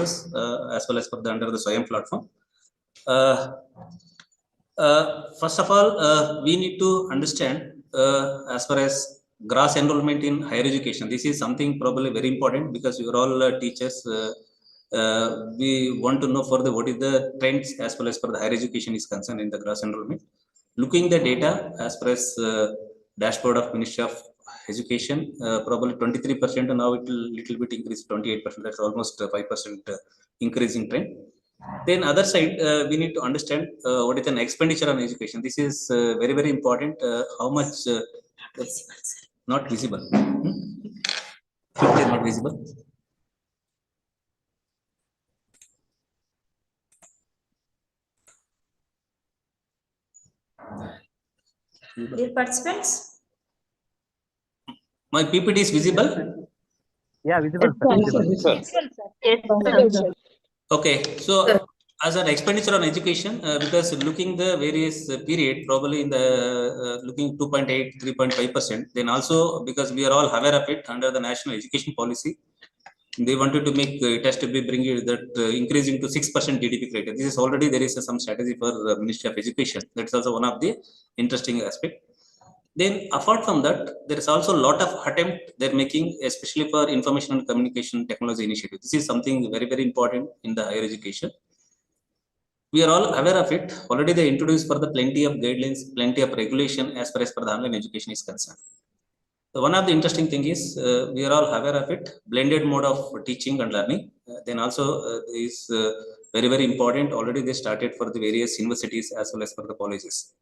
as well as for the under the SWAYAM platform. First of all, we need to understand as far as gross enrollment in higher education. This is something probably very important because you are all teachers. We want to know further what is the trends as well as for the higher education is concerned in the gross enrollment. Looking the data as far as dashboard of Ministry of Education, probably 23%, and now it will little bit increase 28%. That's almost 5% increasing trend. Then other side, we need to understand what is an expenditure on education. This is very important. How much not visible? Not visible. Dear participants, my PPT is visible. Yeah, visible. yes, Okay, so as an expenditure on education, because looking the various period, probably in the looking 2.8, 3.5%, then also because we are all aware of it under the national education policy, they wanted to make it has to be bring it that increasing to 6% GDP criteria. This is already there is some strategy for Ministry of Education. That's also one of the interesting aspect. Then apart from that, there is also a lot of attempt they're making, especially for information and communication technology initiative. This is something very important in the higher education. We are all aware of it. Already they introduced for the plenty of guidelines, plenty of regulation as far as for the online education is concerned. So one of the interesting thing is we are all aware of it, blended mode of teaching and learning. Then also is very important. Already they started for the various universities as well as for the colleges.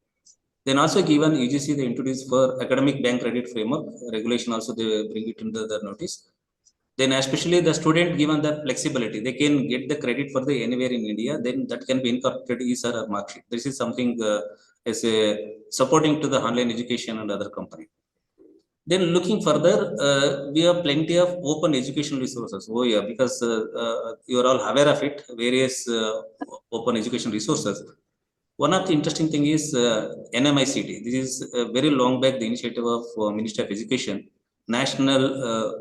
Then also given UGC, they introduced for academic bank credit framework regulation. Also they bring it into the notice. Then especially the student given the flexibility, they can get the credit for the anywhere in India. Then that can be incorporated is a mark sheet. This is something as a supporting to the online education and other company. Then looking further, we have plenty of open educational resources. Oh yeah, because you are all aware of it, various open education resources. One of the interesting thing is NMICT. This is very long back the initiative of Ministry of Education, National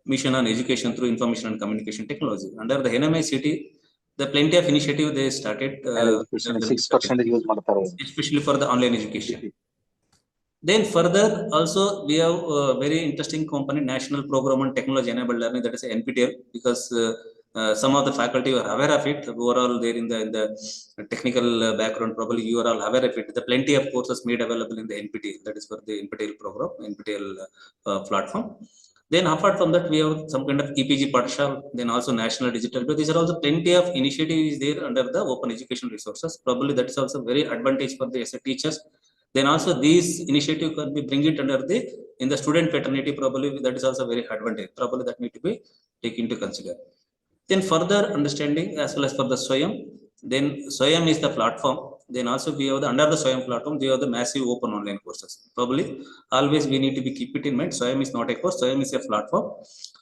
Mission on Education through Information and Communication Technology. Under the NMICT, the plenty of initiative they started, 6% especially for the online education. Then further, also we have a very interesting component, National Program on Technology Enabled Learning, that is NPTEL, because some of the faculty are aware of it. Overall, there in the technical background, probably you are all aware of it. The plenty of courses made available in the NPTEL, that is for the NPTEL program, NPTEL platform. Then apart from that, we have some kind of EPG Patashal, then also National Digital. But these are also plenty of initiatives there under the open education resources. Probably that is also very advantage for the teachers. Then also these initiative can be bring it under the in the student fraternity. Probably that is also very advantage. Probably that need to be taken into consider. Then further understanding as well as for the SWAYAM. Then SWAYAM is the platform. Then also we have the under the SWAYAM platform, we have the massive open online courses. Probably always we need to be keep it in mind. SWAYAM is not a course, SWAYAM is a platform.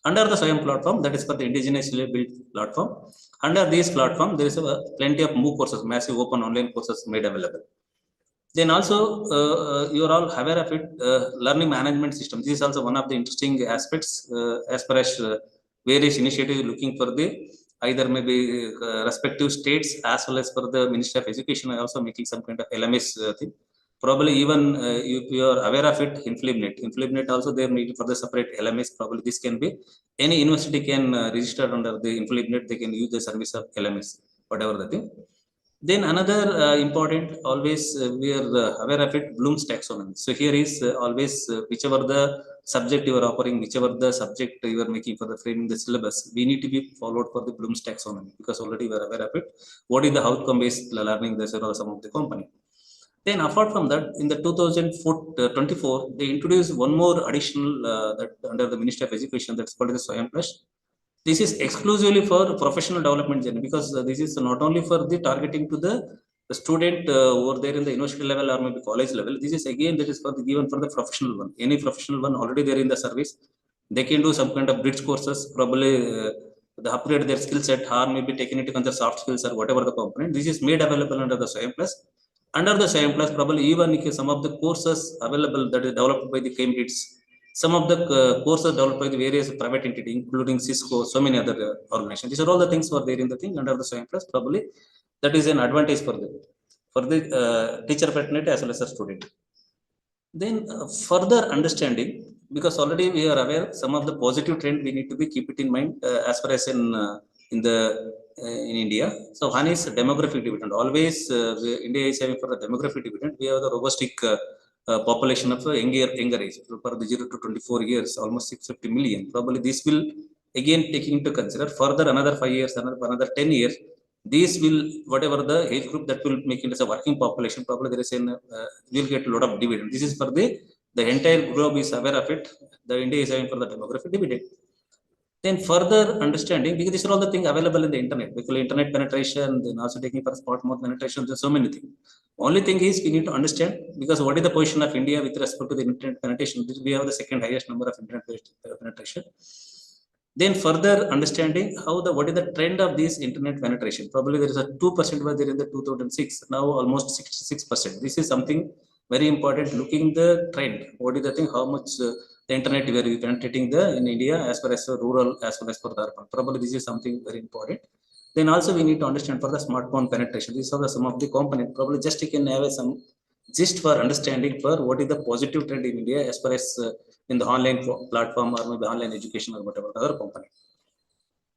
Under the SWAYAM platform, that is for the indigenously built platform. Under this platform, there is a plenty of MOOC courses, massive open online courses made available. Then also you are all aware of it, learning management system. This is also one of the interesting aspects as far as various initiatives looking for the either maybe respective states as well as for the Ministry of Education are also making some kind of LMS thing. Probably even if you are aware of it, InflibNet also they need for the separate LMS. Probably this can be any university can register under the InflibNet. They can use the service of LMS, whatever the thing. Then another important, always we are aware of it, Bloom's taxonomy. So here is always whichever the subject you are offering, whichever the subject you are making for the framing the syllabus, we need to be followed for the Bloom's taxonomy because already we are aware of it. What is the outcome-based learning? These are some of the component. Then apart from that, in the 2024, they introduced one more additional that under the Ministry of Education that's called the SWAYAM Plus. This is exclusively for professional development journey because this is not only for the targeting to the student over there in the university level or maybe college level. This is again that is for the given for the professional one. Any professional one already there in the service, they can do some kind of bridge courses, probably the upgrade their skill set or maybe taken into consider soft skills or whatever the component. This is made available under the SWAYAM Plus. Under the SWAYAM Plus, probably even if some of the courses available that is developed by the Cambridge, some of the courses developed by the various private entity, including Cisco, so many other organizations. These are all the things were there in the thing under the SWAYAM Plus. Probably that is an advantage for the teacher fraternity as well as the student. Then further understanding, because already we are aware some of the positive trend we need to be keep it in mind as far as in India. So one is demographic dividend. Always India is having for the demographic dividend. We have the robustic population of younger age for the 0 to 24 years, almost 650 million. Probably this will again taking into consider further another 5 years, another 10 years. These will, whatever the age group that will make it as a working population, probably there is will get a lot of dividend. This is for the entire globe is aware of it. The India is having for the demographic dividend. Then further understanding, because these are all the things available in the internet, because internet penetration, then also taking for spot mode penetration, there's so many things. Only thing is we need to understand, because what is the position of India with respect to the internet penetration? We have the second highest number of internet penetration. Then further understanding what is the trend of this internet penetration. Probably there is a 2% was there in the 2006, now almost 66%. This is something very important, looking the trend. What is the thing, how much the internet we are penetrating in India as far as rural, as well as for the urban. Probably this is something very important. Then also we need to understand for the smartphone penetration. These are some of the components. Probably just you can have some gist for understanding for what is the positive trend in India as far as in the online platform or maybe online education or whatever other component.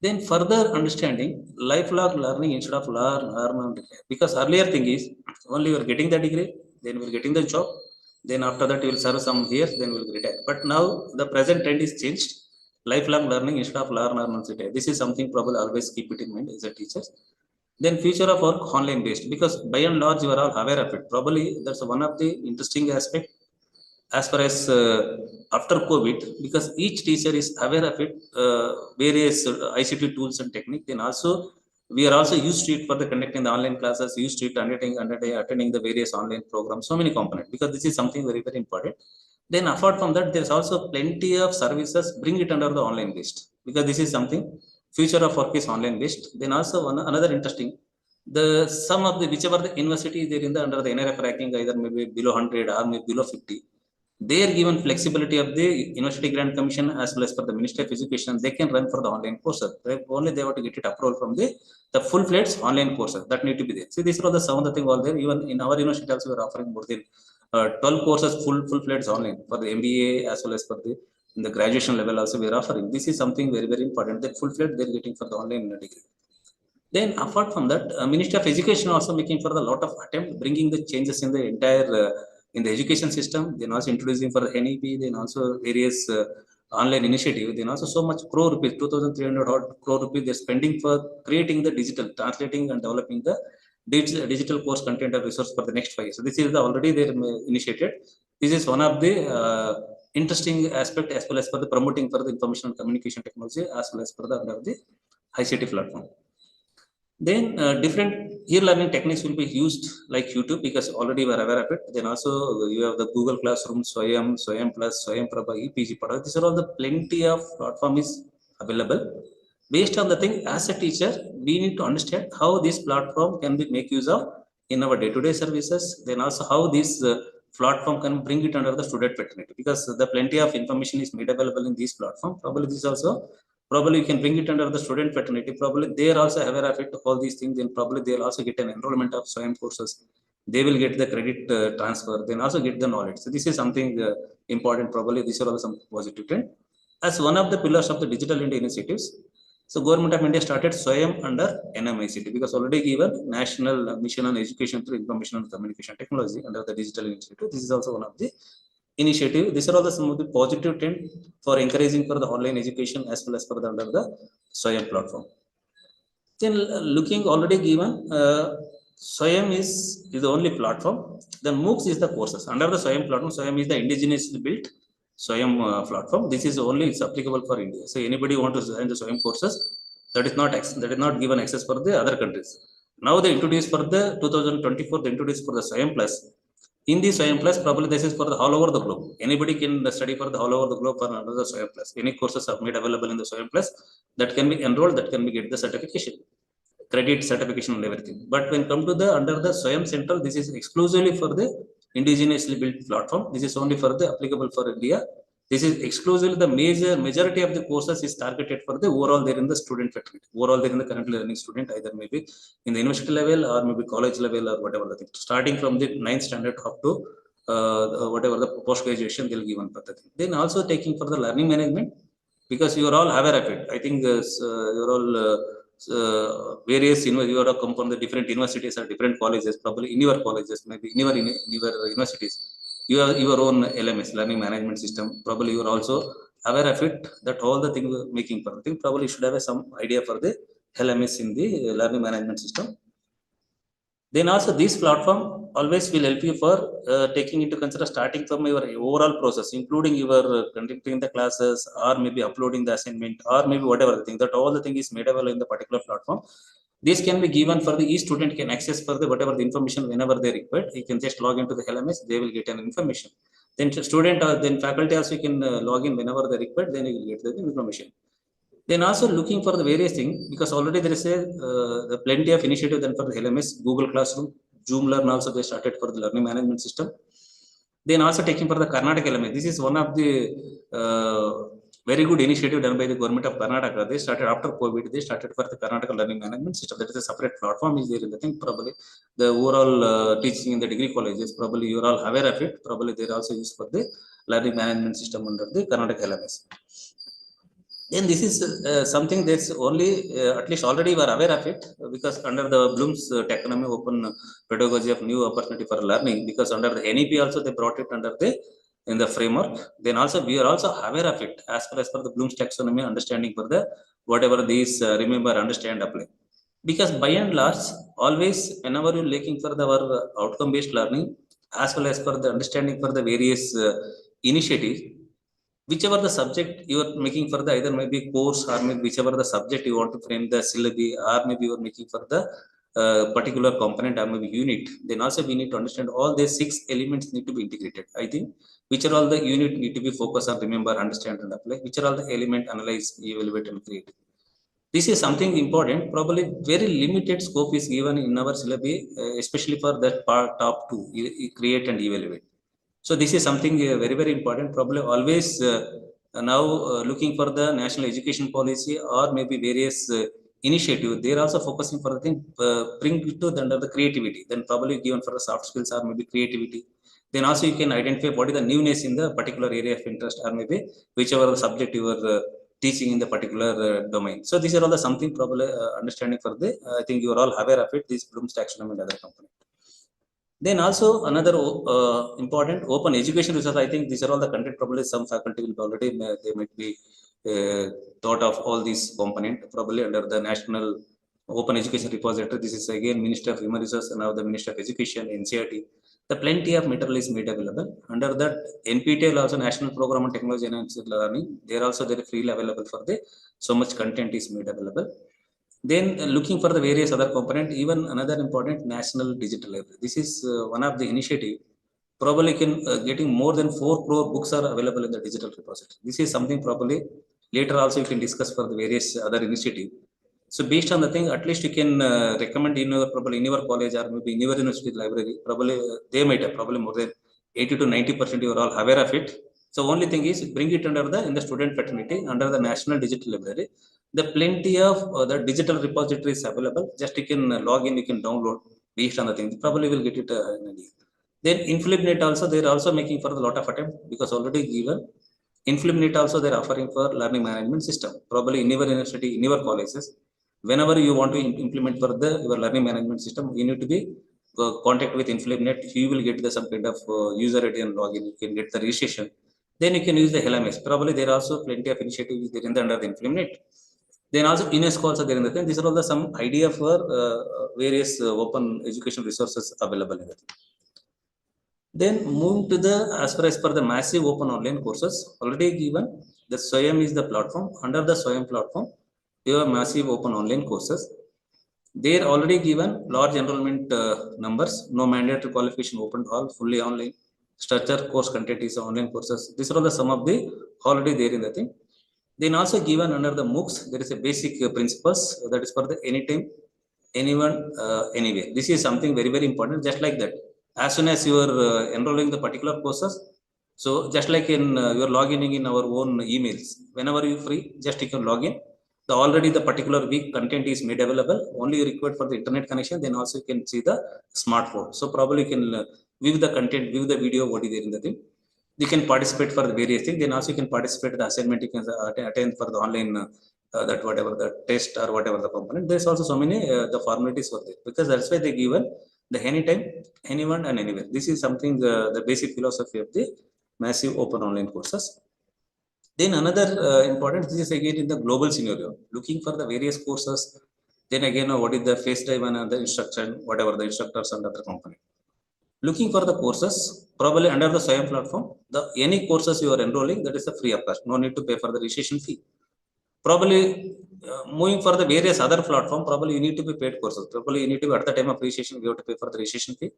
Then further understanding lifelong learning instead of learn, because earlier thing is only you are getting the degree, then you are getting the job, then after that you will serve some years, then you will retire. But now the present trend is changed. Lifelong learning instead of learn. This is something probably always keep it in mind as a teacher. Then future of work online based, because by and large you are all aware of it. Probably that's one of the interesting aspect as far as after COVID, because each teacher is aware of it, various ICT tools and technique. Then also we are also used to it for the conducting the online classes, used to it attending the various online programs, so many components, because this is something very, very important. Then apart from that, there's also plenty of services, bring it under the online based, because this is something future of work is online based. Then also another interesting, some of the whichever the university is there in the under the NRF ranking, either maybe below 100 or maybe below 50, they are given flexibility of the University Grant Commission as well as for the Ministry of Education. They can run for the online courses. Only they have to get it approval from the full-fledged online courses that need to be there. See, these are some of the things all there. Even in our university also we are offering more than 12 courses full-fledged online for the MBA as well as for in the graduation level also we are offering. This is something very, very important. That full-fledged they are getting for the online degree. Then apart from that, Ministry of Education also making for the lot of attempt bringing the changes in the entire in the education system. Then also introducing for the NEP, then also various online initiative. Then also so much crore rupees, 2,300 crore rupees they're spending for creating the digital, translating and developing the digital course content and resource for the next 5 years. So this is already they initiated. This is one of the interesting aspect as well as for the promoting for the information and communication technology as well as for the under the ICT platform. Then different e-learning techniques will be used like YouTube, because already we are aware of it. Then also you have the Google Classroom, SWAYAM, SWAYAM Plus, SWAYAM Prabha, EPG product. These are all the plenty of platform is available. Based on the thing, as a teacher, we need to understand how this platform can be make use of in our day-to-day services. Then also how this platform can bring it under the student fraternity, because the plenty of information is made available in this platform. Probably this also probably you can bring it under the student fraternity. Probably they are also aware of it, all these things. Then probably they'll also get an enrollment of SWAYAM courses. They will get the credit transfer, then also get the knowledge. So this is something important. Probably these are also some positive trend. As one of the pillars of the Digital India initiatives, so Government of India started SWAYAM under NMICT, because already given National Mission on Education through Information and Communication Technology under the Digital Initiative. This is also one of the initiative. These are all some of the positive trend for encouraging for the online education as well as for the under the SWAYAM platform. Then looking already given, SWAYAM is the only platform. Then MOOCs is the courses under the SWAYAM platform. SWAYAM is the indigenously built SWAYAM platform. This is only it's applicable for India. So anybody want to join the SWAYAM courses, that is not given access for the other countries. Now they introduced for the 2024. They introduced for the SWAYAM Plus. In the SWAYAM Plus, probably this is for the all over the globe. Anybody can study for the all over the globe for under the SWAYAM Plus. Any courses are made available in the SWAYAM Plus that can be enrolled, that can be get the certification, credit certification and everything. But when come to the under the SWAYAM Central, this is exclusively for the indigenously built platform. This is only for the applicable for India. This is exclusively the majority of the courses is targeted for the overall there in the student fraternity. Overall there in the currently learning student, either maybe in the university level or maybe college level or whatever the thing. Starting from the 9th standard up to whatever the post graduation they'll give on for the thing. Then also taking for the learning management, because you are all aware of it. I think you're all various you are come from the different universities or different colleges, probably in your colleges, maybe in your universities. You have your own LMS, learning management system. Probably you are also aware of it, that all the things making for the thing. Probably you should have some idea for the LMS in the learning management system. Then also this platform always will help you for taking into consider starting from your overall process, including your conducting the classes or maybe uploading the assignment or maybe whatever the thing, that all the thing is made available in the particular platform. This can be given for the each student can access for the whatever the information whenever they require. You can just log into the LMS, they will get an information. Then student or then faculty also can log in whenever they require, then you will get the information. Then also looking for the various things, because already there is a plenty of initiative then for the LMS, Google Classroom, Zoom Learn also they started for the learning management system. Then also taking for the Karnataka LMS. This is one of the very good initiative done by the government of Karnataka. They started after COVID. They started for the Karnataka learning management system. That is a separate platform is there in the thing. Probably the overall teaching in the degree colleges. Probably you are all aware of it. Probably they are also used for the learning management system under the Karnataka LMS. Then this is something that's only at least already we are aware of it, because under the Bloom's taxonomy open pedagogy of new opportunity for learning, because under the NEP also they brought it under the in the framework. Then also we are also aware of it as per the Bloom's taxonomy understanding for the whatever these remember, understand, apply. Because by and large always whenever you're looking for our outcome based learning as well as for the understanding for the various initiatives, whichever the subject you are making for the either maybe course or maybe whichever the subject you want to frame the syllabi, or maybe you are making for the particular component or maybe unit, then also we need to understand all these 6 elements need to be integrated. I think which are all the unit need to be focused on, remember, understand and apply, which are all the element, analyze, evaluate and create. This is something important. Probably very limited scope is given in our syllabi, especially for that part top 2, create and evaluate. So this is something very, very important. Probably always now looking for the national education policy or maybe various initiative, they are also focusing for the thing, bring it to the, under the creativity. Then probably given for the soft skills or maybe creativity. Then also you can identify what is the newness in the particular area of interest or maybe whichever the subject you are teaching in the particular domain. So these are all the something probably understanding for the, I think you are all aware of it, this Bloom's taxonomy and other component. Then also another important open education resource. I think these are all the content. Probably some faculty will already they might be thought of all these component probably under the National Open Education Repository. This is again Minister of Human Resources and now the Minister of Education, NCERT. The plenty of material is made available under that. NPTEL also National Program on Technology and Learning. They are also very freely available for the so much content is made available. Then looking for the various other component, even another important national digital library. This is one of the initiative. Probably can getting more than 4 crore books are available in the digital repository. This is something probably later also you can discuss for the various other initiative. So based on the thing, at least you can recommend in your probably in your college or maybe in your university library. Probably they might have probably more than 80 to 90% you are all aware of it. So only thing is bring it under the in the student fraternity under the National Digital Library. The plenty of the digital repositories available. Just you can log in, you can download based on the thing. Probably will get it in a day. Then InfluentNet also they are also making for a lot of attempt, because already given InfluentNet also they are offering for learning management system. Probably in your university, in your colleges, whenever you want to implement for the your learning management system, you need to be contact with InfluentNet. You will get the some kind of user ID and login. You can get the registration. Then you can use the LMS. Probably there are also plenty of initiatives there in the under the InfluentNet. Then also UNESCO also there in the thing. These are all the some idea for various open education resources available in the thing. Then moving to the as far as per the massive open online courses already given, the SWAYAM is the platform. Under the SWAYAM platform, there are massive open online courses. They are already given large enrollment numbers, no mandatory qualification, open to all, fully online. Structure course content is online courses. These are all the some of the already there in the thing. Then also given under the MOOCs, there is a basic principles that is for the anytime, anyone, anywhere. This is something very, very important. Just like that, as soon as you are enrolling the particular courses, So just like in you're logging in our own emails, whenever you free, just you can log in. Already the particular week content is made available. Only you required for the internet connection. Then also you can see the smartphone. So probably you can view the content, view the video, what is there in the thing. You can participate for the various things. Then also you can participate in the assignment. You can attend for the online that whatever the test or whatever the component. There's also so many the formalities for this, because that's why they given the anytime, anyone and anywhere. This is something the basic philosophy of the massive open online courses. Then another important, this is again in the global scenario, looking for the various courses. Then again, what is the face drive and the instruction, whatever the instructors and other component. Looking for the courses, probably under the SWAYAM platform, any courses you are enrolling, that is a free of cost. No need to pay for the registration fee. Probably moving for the various other platform, probably you need to be paid courses. Probably you need to be at the time of registration, you have to pay for the registration fee.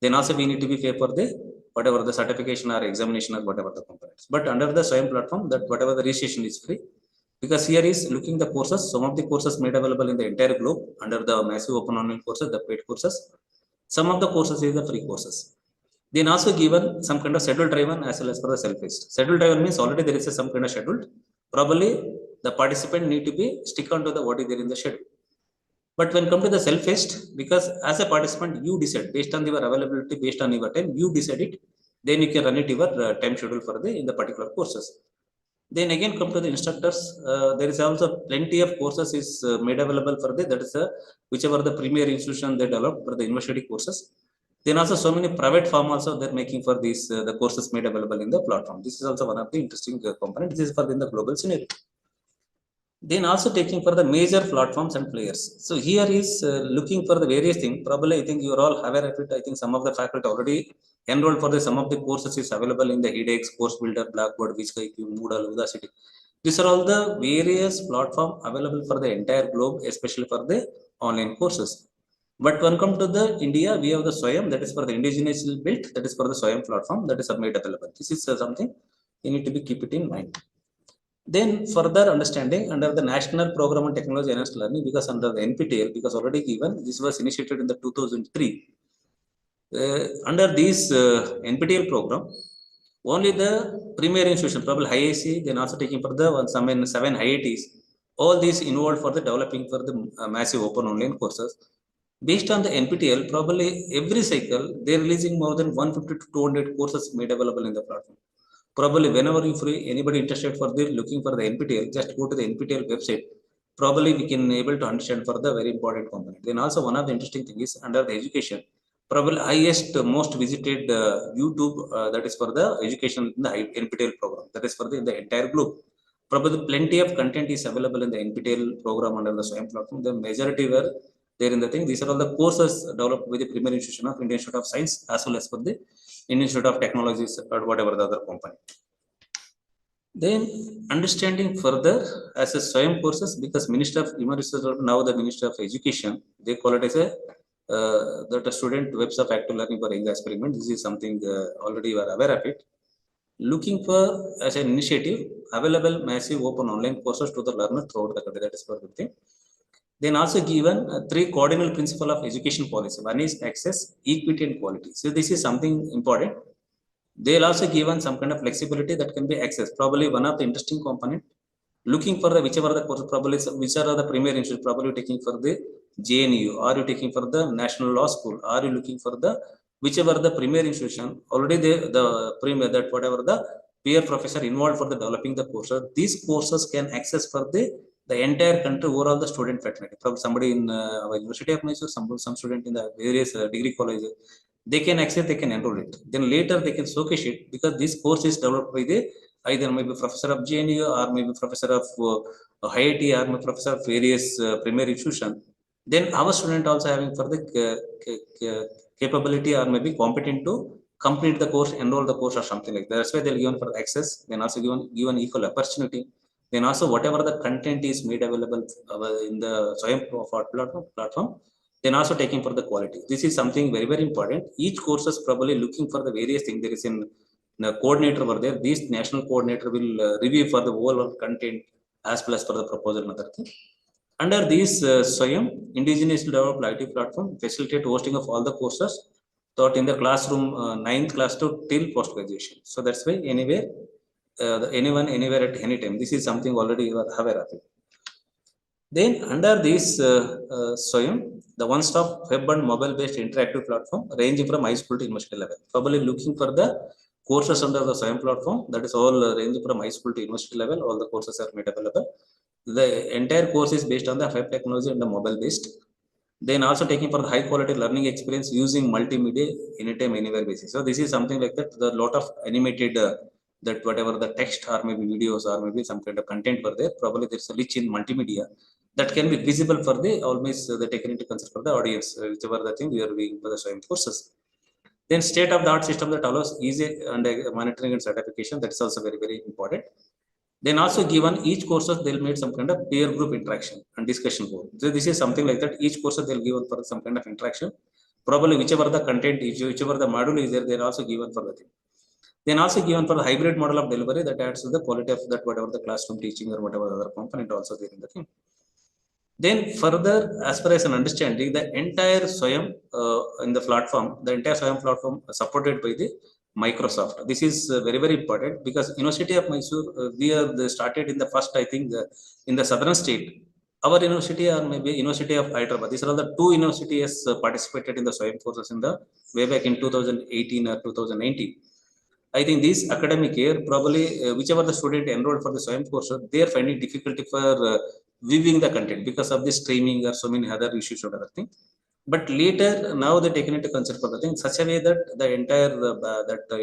Then also we need to be pay for the whatever the certification or examination or whatever the components. But under the SWAYAM platform, that whatever the registration is free, because here is looking the courses. Some of the courses made available in the entire globe under the massive open online courses, the paid courses. Some of the courses is the free courses. Then also given some kind of schedule driven as well as for the self-paced. Schedule driven means already there is some kind of schedule. Probably the participant need to be stick on to the what is there in the schedule. But when come to the self-paced, because as a participant, you decide based on your availability, based on your time, you decide it. Then you can run it your time schedule for the in the particular courses. Then again come to the instructors. There is also plenty of courses is made available for the that is whichever the premier institution they developed for the university courses. Then also so many private firm also they're making for these the courses made available in the platform. This is also one of the interesting component. This is for in the global scenario. Then also taking for the major platforms and players. So here is looking for the various things. Probably I think you are all aware of it. I think some of the faculty already enrolled for the some of the courses is available in the edX, Course Builder, Blackboard, VSkyQ, Moodle, Udacity. These are all the various platform available for the entire globe, especially for the online courses. But when come to the India, we have the SWAYAM, that is for the indigenously built, that is for the SWAYAM platform, that is made available. This is something you need to be keep it in mind. Then further understanding under the National Program on Technology Enhanced Learning, because under the NPTEL, because already given, this was initiated in the 2003. Under this NPTEL program, only the premier institution, probably IIC, then also taking for the some in 7 IITs, all these involved for the developing for the massive open online courses. Based on the NPTEL, probably every cycle, they're releasing more than 150 to 200 courses made available in the platform. Probably whenever you free, anybody interested for the looking for the NPTEL, just go to the NPTEL website. Probably we can able to understand for the very important component. Then also one of the interesting thing is under the education, probably highest most visited YouTube that is for the education in the NPTEL program. That is for the entire globe. Probably plenty of content is available in the NPTEL program under the SWAYAM platform. The majority were there in the thing. These are all the courses developed with the premier institution of Indian Institute of Science as well as for the Indian Institute of Technologies or whatever the other company. Then understanding further as a SWAYAM courses, because Minister of Human Resources, now the Minister of Education, they call it as a that a student webs of active learning for young experiment. This is something already you are aware of it. Looking for as an initiative available massive open online courses to the learner throughout the country. That is for the thing. Then also given 3 cardinal principles of education policy. One is access, equity, and quality. So this is something important. They'll also given some kind of flexibility that can be accessed. Probably one of the interesting component. Looking for the whichever the course, probably which are the premier institute, probably taking for the JNU, are you taking for the National Law School, are you looking for the whichever the premier institution, already the premier that whatever the peer professor involved for the developing the courses, these courses can access for the entire country overall the student fraternity. Probably somebody in our University of Mysore, some student in the various degree colleges, they can access, they can enroll it. Then later they can showcase it, because this course is developed by the either maybe professor of JNU or maybe professor of IIT or maybe professor of various premier institution. Then our student also having for the capability or maybe competent to complete the course, enroll the course or something like that. That's why they're given for access. Then also given equal opportunity. Then also whatever the content is made available in the SWAYAM platform, then also taking for the quality. This is something very, very important. Each course is probably looking for the various things. There is a coordinator over there. This national coordinator will review for the overall content as well as for the proposal and other thing. Under this SWAYAM, indigenously developed IT platform, facilitate hosting of all the courses taught in the classroom 9th class to till post graduation. So that's why anywhere, anyone, anywhere at any time. This is something already you are aware of it. Then under this SWAYAM, the one-stop web and mobile-based interactive platform ranging from high school to university level. Probably looking for the courses under the SWAYAM platform, that is all ranging from high school to university level. All the courses are made available. The entire course is based on the FIP technology and the mobile-based. Then also taking for the high-quality learning experience using multimedia anytime, anywhere basis. So this is something like that. The lot of animated that whatever the text or maybe videos or maybe some kind of content were there. Probably there's a rich in multimedia that can be visible for the always the taken into consideration for the audience, whichever the thing we are doing for the SWAYAM courses. Then state-of-the-art system that allows easy and monitoring and certification. That's also very, very important. Then also given each courses, they'll make some kind of peer group interaction and discussion board. So this is something like that. Each course they'll give for some kind of interaction. Probably whichever the content is, whichever the module is there, they're also given for the thing. Then also given for the hybrid model of delivery that adds to the quality of that whatever the classroom teaching or whatever other component also there in the thing. Then further, as far as an understanding, the entire SWAYAM in the platform, the entire SWAYAM platform supported by the Microsoft. This is very, very important because University of Mysore, we are started in the first, I think, in the southern state. Our university or maybe University of Hyderabad. These are all the two universities participated in the SWAYAM courses in the way back in 2018 or 2019. I think this academic year, probably whichever the student enrolled for the SWAYAM course, they are finding difficulty for viewing the content because of the streaming or so many other issues or other things. But later, now they taken into consider for the thing such a way that the entire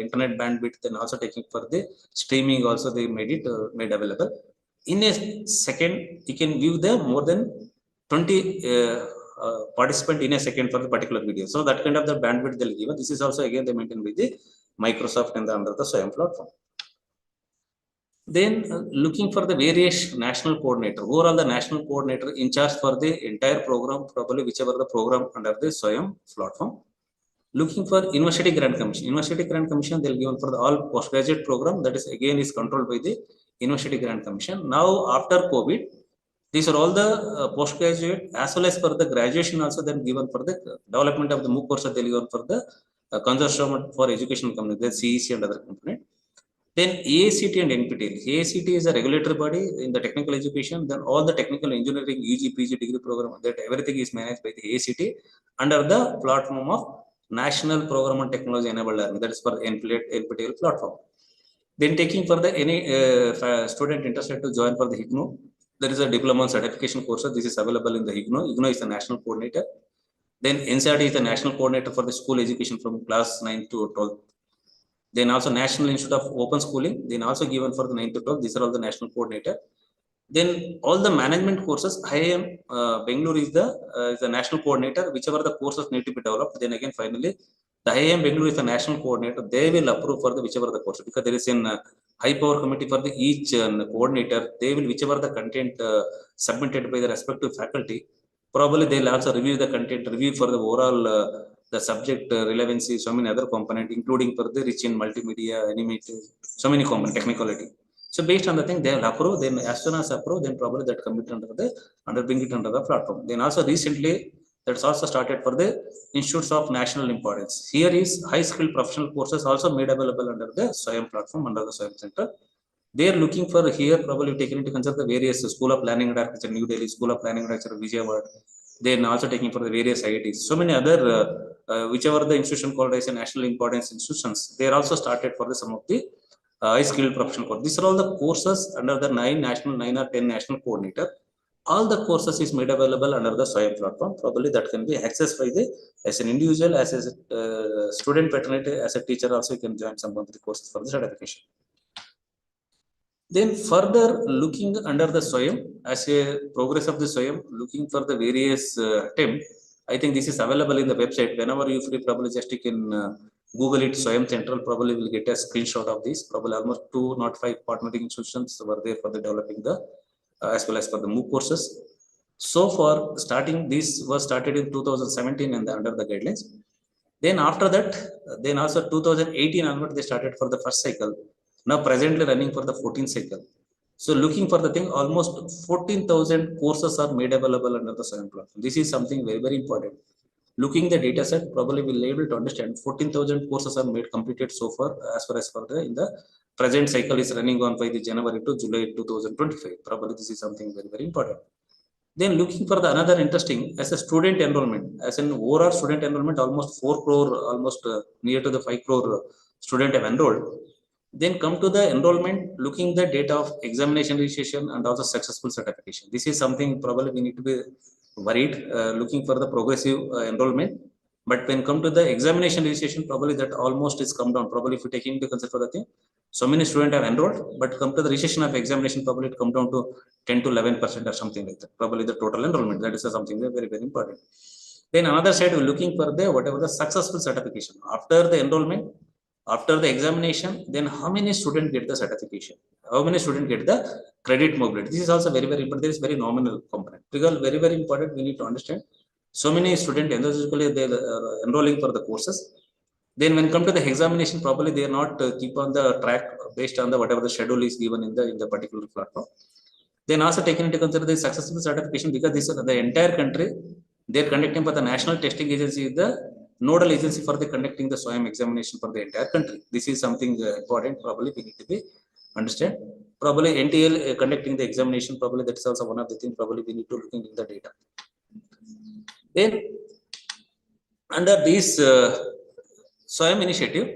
internet bandwidth and also taking for the streaming also they made it made available. In a second, you can view the more than 20 participant in a second for the particular video. So that kind of the bandwidth they'll give. This is also again they maintain with the Microsoft and the under the SWAYAM platform. Then looking for the various national coordinator, overall the national coordinator in charge for the entire program, probably whichever the program under the SWAYAM platform. Looking for University Grant Commission. University Grant Commission, they'll give for the all postgraduate program that is again is controlled by the University Grant Commission. Now after COVID, these are all the postgraduate as well as for the graduation also then given for the development of the MOOC course, they'll given for the consortium for educational company, the CEC and other component. Then AICT and NPTEL. AICT is a regulatory body in the technical education. Then all the technical engineering UG, PG degree program, that everything is managed by the AICT under the platform of National Program and Technology Enabled Learning. That is for NPTEL platform. Then taking for the any student interested to join for the HIGNO, there is a diploma certification course. This is available in the HIGNO. HIGNO is the national coordinator. Then NCERT is the national coordinator for the school education from class 9 to 12. Then also National Institute of Open Schooling, then also given for the 9 to 12. These are all the national coordinator. Then all the management courses, IIM Bangalore is the national coordinator. Whichever the courses need to be developed, then again finally the IIM Bangalore is the national coordinator. They will approve for the whichever the course because there is an high power committee for the each coordinator. They will whichever the content submitted by the respective faculty. Probably they'll also review the content, review for the overall the subject relevancy, so many other components, including for the rich in multimedia, animated, so many common technicality. So based on the thing, they will approve. Then as soon as approve, then probably that commit under bring it under the platform. Then also recently, that's also started for the institutes of national importance. Here is high skilled professional courses also made available under the SWAYAM platform, under the SWAYAM center. They are looking for here, probably taken into consider the various School of Planning and Architecture, New Delhi, School of Planning and Architecture, Vijayawada. Then also taking for the various IITs. So many other, whichever the institution called as a national importance institutions, they are also started for the some of the high skilled professional course. These are all the courses under the 9 or 10 national coordinator. All the courses is made available under the SWAYAM platform. Probably that can be accessed by the as an individual, as a student fraternity, as a teacher also you can join some of the courses for the certification. Then further looking under the SWAYAM, as a progress of the SWAYAM, looking for the various attempt, I think this is available in the website. Whenever you free, probably just you can Google it, SWAYAM Central, probably will get a screenshot of this. Probably almost 2 not 5 partnering institutions were there for the developing the, as well as for the MOOC courses. So far, starting this was started in 2017 and under the guidelines. Then after that, then also 2018 onward, they started for the first cycle. Now presently running for the 14th cycle. So looking for the thing, almost 14,000 courses are made available under the SWAYAM platform. This is something very, very important. looking the data set, probably we'll be able to understand 14,000 courses are made completed so far as far as for the in the present cycle is running on by the January to July 2025. Probably this is something very, very important. Then looking for the another interesting as a student enrollment, as an overall student enrollment, almost 4 crore, almost near to the 5 crore student have enrolled. Then come to the enrollment, looking the data of examination registration and also successful certification. This is something probably we need to be worried, looking for the progressive enrollment. But when come to the examination registration, probably that almost is come down. Probably if you take into consider for the thing, so many students have enrolled, but come to the registration of examination, probably it come down to 10 to 11% or something like that. Probably the total enrollment, that is something very, very important. Then another side, we're looking for the whatever the successful certification after the enrollment, after the examination, then how many students get the certification, how many students get the credit mobility. This is also very, very important. There is very nominal component, because very, very important, we need to understand so many students enthusiastically they are enrolling for the courses. Then when come to the examination, probably they are not keep on the track based on the whatever the schedule is given in the particular platform. Then also taken into consider the successful certification, because this is the entire country they are conducting for the national testing agency, the nodal agency for the conducting the SWAYAM examination for the entire country. This is something important. Probably we need to be understand. Probably NTL conducting the examination. Probably that is also one of the things. Probably we need to look into the data. Then under this SWAYAM initiative,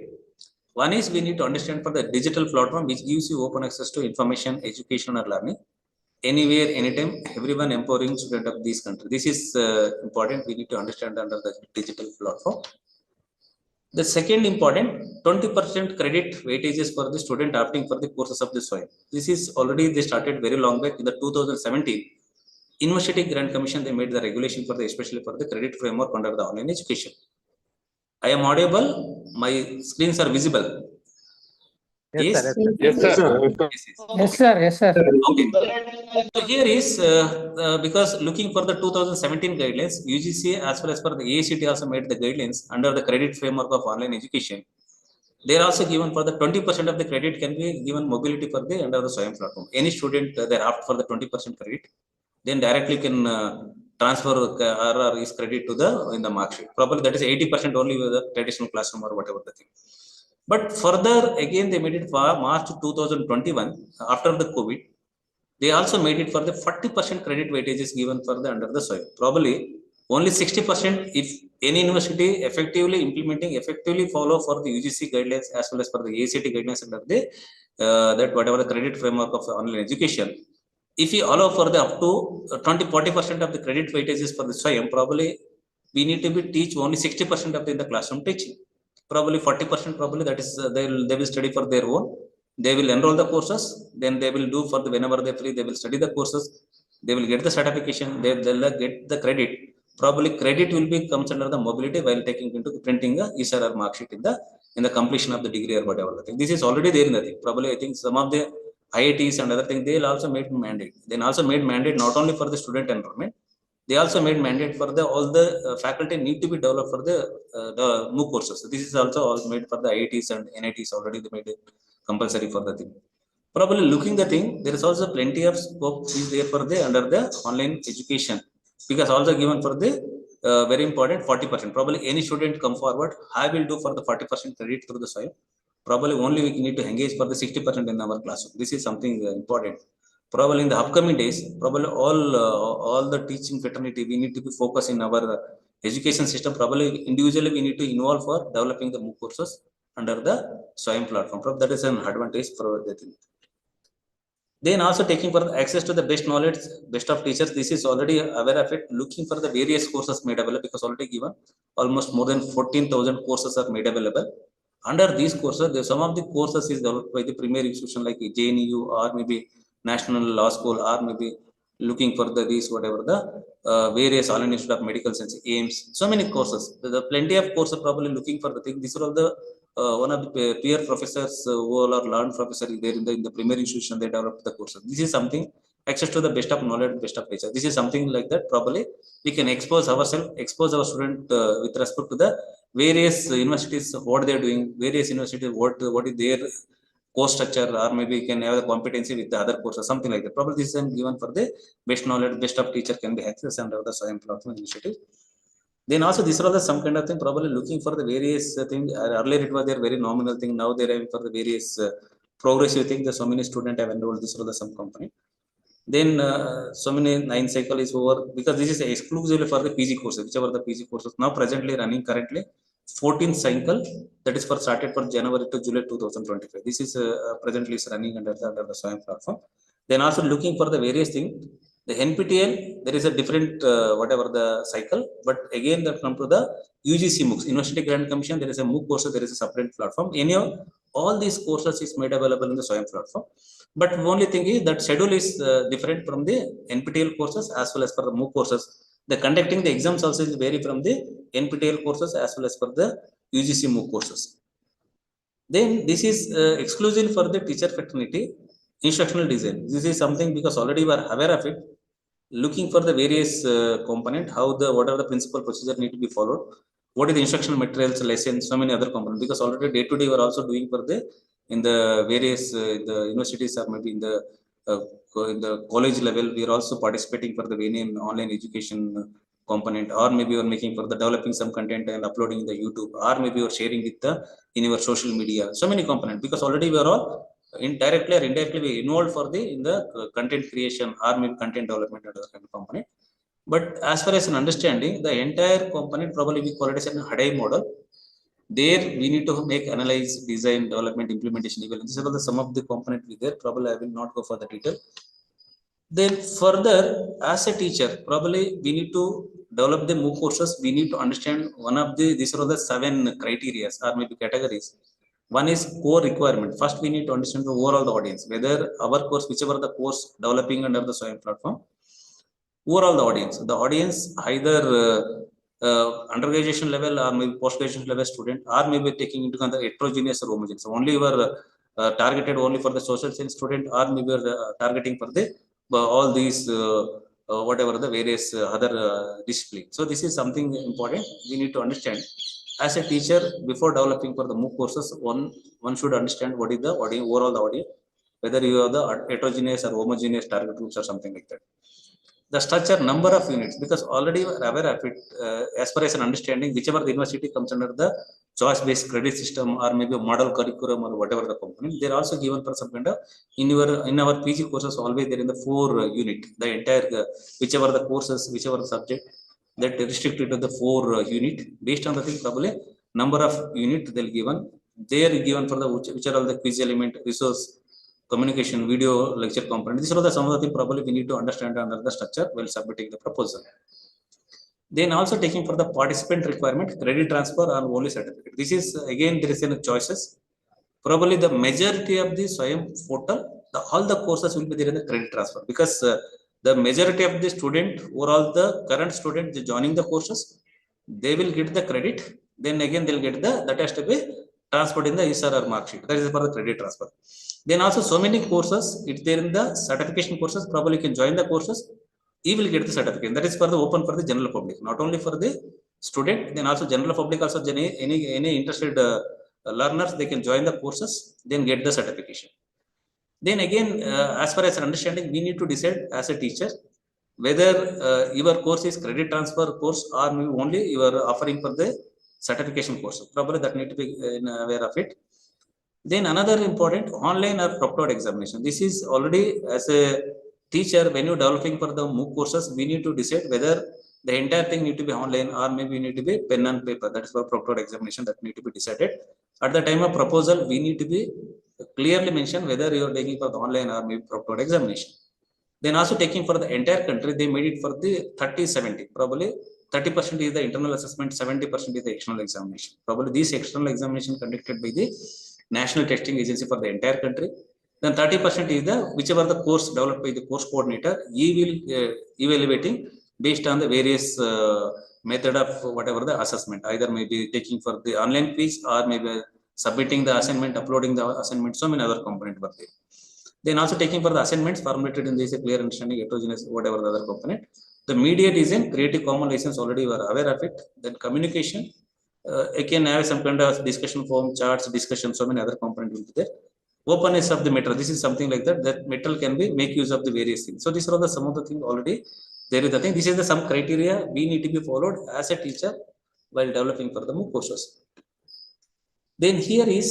one is we need to understand for the digital platform which gives you open access to information, education or learning anywhere, anytime, everyone empowering student of this country. This is important. We need to understand under the digital platform. The second important, 20% credit weightages for the student opting for the courses of the SWAYAM. This is already they started very long back in the 2017. University Grant Commission, they made the regulation for the especially for the credit framework under the online education. I am audible. My screens are visible. Yes, sir. Yes, sir. Yes, sir. Yes, sir. Okay. So here is because looking for the 2017 guidelines, UGC as well as for the ACT also made the guidelines under the credit framework of online education. They are also given for the 20% of the credit can be given mobility for the under the SWAYAM platform. Any student they are apt for the 20% credit, then directly can transfer or is credit to the in the mark sheet. Probably that is 80% only with the traditional classroom or whatever the thing. But further again they made it for March 2021 after the COVID. They also made it for the 40% credit weightage is given for the under the SWAYAM. Probably only 60% if any university effectively implementing, effectively follow for the UGC guidelines as well as for the ACT guidelines under the that whatever the credit framework of online education. If we allow for the up to 20-40% of the credit weightages for the SWAYAM, probably we need to be teach only 60% of the classroom teaching. Probably 40% probably that is they will study for their own. They will enroll the courses, then they will do for the whenever they free, they will study the courses, they will get the certification, they will get the credit. Probably credit will be comes under the mobility while taking into printing a ESR or mark sheet in the completion of the degree or whatever the thing. This is already there in the thing. Probably I think some of the IITs and other things, they will also made mandate. Then also made mandate not only for the student enrollment, they also made mandate for the all the faculty need to be developed for the MOOC courses. So this is also all made for the IITs and NITs already they made it compulsory for the thing. Probably looking the thing, there is also plenty of scope is there for the under the online education, because also given for the very important 40%. Probably any student come forward, I will do for the 40% credit through the SWAYAM. Probably only we need to engage for the 60% in our classroom. This is something important. Probably in the upcoming days, probably all the teaching fraternity, we need to be focused in our education system. Probably individually we need to involve for developing the MOOC courses under the SWAYAM platform. Probably that is an advantage for the thing. Then also taking for access to the best knowledge, best of teachers. This is already aware of it. Looking for the various courses made available, because already given almost more than 14,000 courses are made available. Under these courses, some of the courses is developed by the premier institution like JNU or maybe National Law School, or maybe looking for the these whatever the various All India Institute of Medical Science, AIMS. So many courses. The plenty of courses are probably looking for the thing. These are all the one of the peer professors who are learned professor there in the premier institution. They developed the courses. This is something access to the best of knowledge, best of nature. This is something like that. Probably we can expose ourselves, expose our student with respect to the various universities, what they are doing, various universities, what is their course structure, or maybe you can have the competency with the other courses, something like that. Probably this is given for the best knowledge, best of teacher can be accessed under the SWAYAM platform initiative. Then also these are all the some kind of thing, probably looking for the various thing. Earlier it was their very nominal thing. Now they're aiming for the various progressive thing. There's so many students have enrolled. This are the some company. Then so many 9 cycle is over because this is exclusively for the PG courses, whichever the PG courses now presently running currently 14th cycle, that is for started for January to July 2025. This is presently is running under the SWAYAM platform. Then also looking for the various thing. The NPTL, there is a different whatever the cycle, but again that come to the UGC MOOCs, University Grant Commission, there is a MOOC course, there is a separate platform. Anyhow, all these courses is made available in the SWAYAM platform. But the only thing is that schedule is different from the NPTL courses as well as for the MOOC courses. The conducting the exams also is vary from the NPTL courses as well as for the UGC MOOC courses. Then this is exclusive for the teacher fraternity instructional design. This is something because already we are aware of it. Looking for the various component, how the what are the principal procedure need to be followed, what is the instructional materials, lessons, so many other components. Because already day to day we are also doing for the in the various the universities or maybe in the college level, we are also participating for the various online education component, or maybe we are making for the developing some content and uploading in the YouTube, or maybe we are sharing with the in your social media. So many components because already we are all indirectly or indirectly we involved for the in the content creation or maybe content development and other kind of component. But as far as an understanding, the entire component probably we call it as a HADAI model. There we need to make analyze, design, development, implementation. Even this is the some of the component we there. Probably I will not go for the detail. Then further, as a teacher, probably we need to develop the MOOC courses. We need to understand one of the these are the 7 criteria or maybe categories. One is core requirement. First, we need to understand the overall the audience, whether our course, whichever the course developing under the SWAYAM platform, overall the audience either undergraduation level or maybe post-graduation level student, or maybe taking into account the heterogeneous or homogeneous. So only you are targeted only for the social science student, or maybe you are targeting for the all these whatever the various other disciplines. So this is something important we need to understand. As a teacher, before developing for the MOOC courses, one should understand what is the audience, overall the audience, whether you are the heterogeneous or homogeneous target groups or something like that. The structure, number of units, because already we are aware of it, as far as an understanding, whichever the university comes under the choice-based credit system or maybe a model curriculum or whatever the component, they're also given for some kind of in our PG courses always there in the 4 unit, the entire whichever the courses, whichever the subject that restricted to the 4 unit based on the thing, probably number of unit they'll given. They are given for the which are all the quiz element, resource, communication, video, lecture component. These are the some of the things probably we need to understand under the structure while submitting the proposal. Then also taking for the participant requirement, credit transfer or only certificate. This is again there is a choices. Probably the majority of the SWAYAM portal, all the courses will be there in the credit transfer because the majority of the student or all the current student joining the courses, they will get the credit. Then again they'll get that has to be transferred in the SRR mark sheet. That is for the credit transfer. Then also so many courses, if they're in the certification courses, probably you can join the courses, you will get the certificate. That is for the open for the general public, not only for the student, then also general public also any interested learners, they can join the courses, then get the certification. Then again, as far as understanding, we need to decide as a teacher whether your course is credit transfer course or only you are offering for the certification course. Probably that need to be aware of it. Then another important online or proctored examination. This is already as a teacher when you developing for the MOOC courses, we need to decide whether the entire thing need to be online or maybe need to be pen and paper. That is for proctored examination that need to be decided. At the time of proposal, we need to be clearly mention whether you are taking for the online or maybe proctored examination. Then also taking for the entire country, they made it for the 30-70. Probably 30% is the internal assessment, 70% is the external examination. Probably this external examination conducted by the National Testing Agency for the entire country. Then 30% is the whichever the course developed by the course coordinator, he will evaluating based on the various method of whatever the assessment, either maybe taking for the online quiz or maybe submitting the assignment, uploading the assignment, so many other component were there. Then also taking for the assignments formulated in this clear understanding, heterogeneous, whatever the other component. The media design, creative common license, already we are aware of it. Then communication, I can have some kind of discussion form, charts, discussion, so many other components will be there. Openness of the material, this is something like that, that material can be make use of the various things. So these are the some of the things already there is the thing. This is the some criteria we need to be followed as a teacher while developing for the MOOC courses. Then here is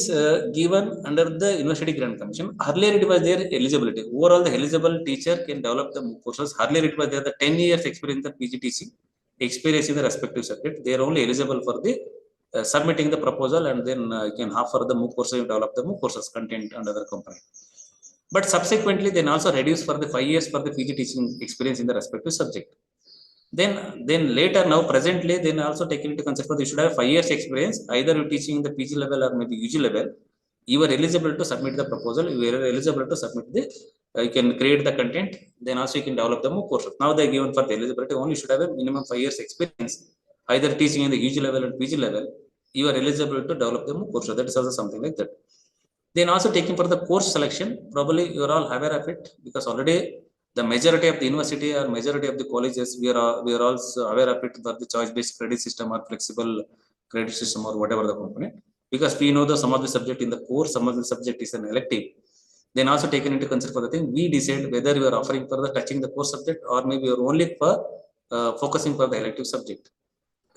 given under the University Grant Commission. Earlier it was their eligibility. Overall, the eligible teacher can develop the MOOC courses. Earlier it was there the 10 years experience in PGTC, experience in the respective subject. They are only eligible for the submitting the proposal, and then you can offer the MOOC courses, develop the MOOC courses content under the company. But subsequently, then also reduce for the 5 years for the PG teaching experience in the respective subject. Then later now presently, then also taken into consideration you should have 5 years experience, either you teaching in the PG level or maybe UG level. You are eligible to submit the proposal. You are eligible to submit the. You can create the content. Then also you can develop the MOOC courses. Now they are given for the eligibility. Only should have a minimum 5 years experience, either teaching in the UG level or PG level. You are eligible to develop the MOOC courses. That is also something like that. Then also taking for the course selection, probably you are all aware of it, because already the majority of the university or majority of the colleges, we are also aware of it for the choice-based credit system or flexible credit system or whatever the component, because we know the some of the subject in the course, some of the subject is an elective. Then also taken into consideration for the thing, we decide whether you are offering for the touching the course subject or maybe you are only for focusing for the elective subject.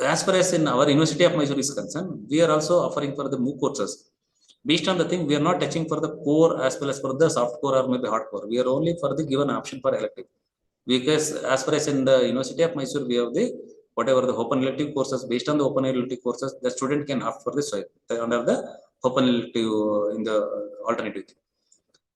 As far as in our University of Mysore is concerned, we are also offering for the MOOC courses. Based on the thing, we are not touching for the core as well as for the soft core or maybe hard core. We are only for the given option for elective. Because as far as in the University of Mysore, we have the whatever the open elective courses. Based on the open elective courses, the student can opt for this under the open elective in the alternative.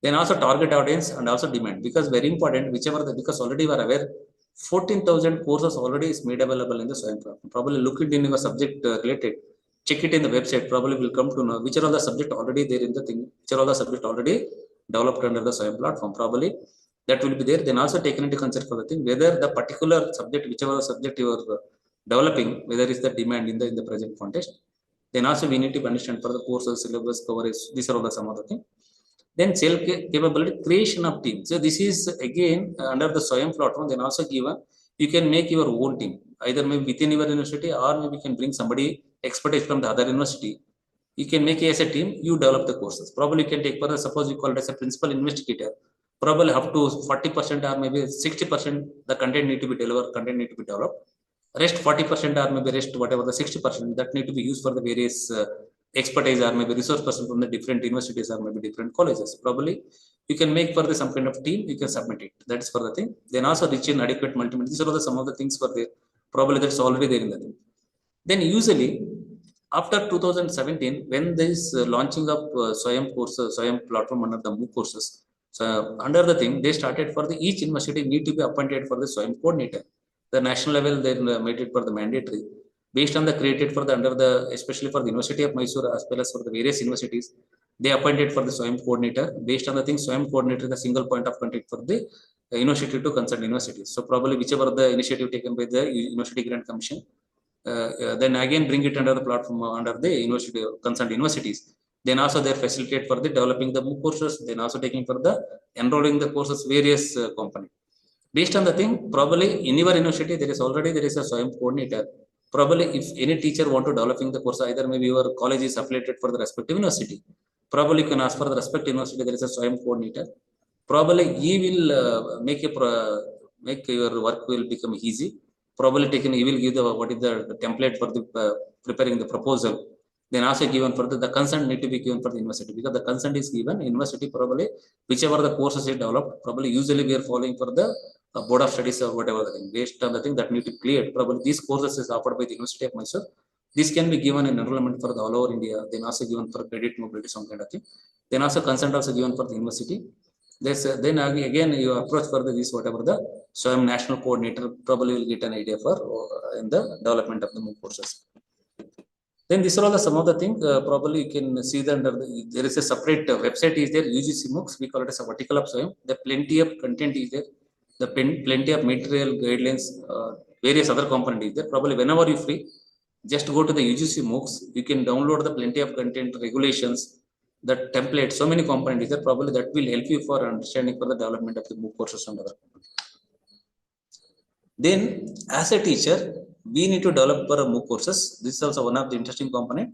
Then also target audience and also demand, because very important, whichever the, because already we are aware 14,000 courses already is made available in the SWAYAM platform. Probably look it in your subject related. Check it in the website, probably will come to know which are all the subject already there in the thing, which are all the subject already developed under the SWAYAM platform. Probably that will be there. Then also taken into consideration for the thing, whether the particular subject, whichever subject you are developing, whether is the demand in the present context. Then also we need to understand for the courses, syllabus, coverage, these are all the some other thing. Then self capability, creation of team. So this is again under the SWAYAM platform. Then also given you can make your own team, either maybe within your university or maybe you can bring somebody expertise from the other university. You can make it as a team, you develop the courses. Probably you can take further, suppose you call it as a principal investigator, probably up to 40% or maybe 60% the content need to be delivered, content need to be developed. Rest 40% or maybe rest whatever the 60% that need to be used for the various expertise or maybe resource person from the different universities or maybe different colleges. Probably you can make for the some kind of team, you can submit it. That is for the thing. Then also reach in adequate multimedia. These are the some of the things for the probably that's already there in the thing. Then usually after 2017, when this launching of SWAYAM courses, SWAYAM platform under the MOOC courses, so under the thing they started for the each university need to be appointed for the SWAYAM coordinator. The national level they made it for the mandatory. Based on the created for the under the especially for the University of Mysore as well as for the various universities, they appointed for the SWAYAM coordinator. Based on the thing, SWAYAM coordinator is the single point of contact for the university to concerned universities. So probably whichever the initiative taken by the University Grant Commission, then again bring it under the platform under the university concerned universities. Then also they facilitate for the developing the MOOC courses. Then also taking for the enrolling the courses various component. Based on the thing, probably in your university there is a SWAYAM coordinator. Probably if any teacher want to developing the course, either maybe your college is affiliated for the respective university. Probably you can ask for the respective university. There is a SWAYAM coordinator. Probably he will make your work will become easy. Probably taken he will give the what is the template for the preparing the proposal. Then also given for the consent need to be given for the university, because the consent is given university. Probably whichever the courses is developed, probably usually we are following for the board of studies or whatever the thing. Based on the thing that need to be cleared, probably these courses is offered by the University of Mysore. This can be given in enrollment for the all over India. Then also given for credit mobility, some kind of thing. Then also consent also given for the university. This then again you approach for this whatever the SWAYAM national coordinator probably will get an idea for in the development of the MOOC courses. Then these are all the some of the things. Probably you can see that there is a separate website is there, UGC MOOCs. We call it as a vertical of SWAYAM. The plenty of content is there. The plenty of material guidelines, various other component is there. Probably whenever you free, just go to the UGC MOOCs. You can download the plenty of content, regulations, the template. So many components is there. Probably that will help you for understanding for the development of the MOOC courses and other components. Then as a teacher, we need to develop for MOOC courses. This is also one of the interesting component.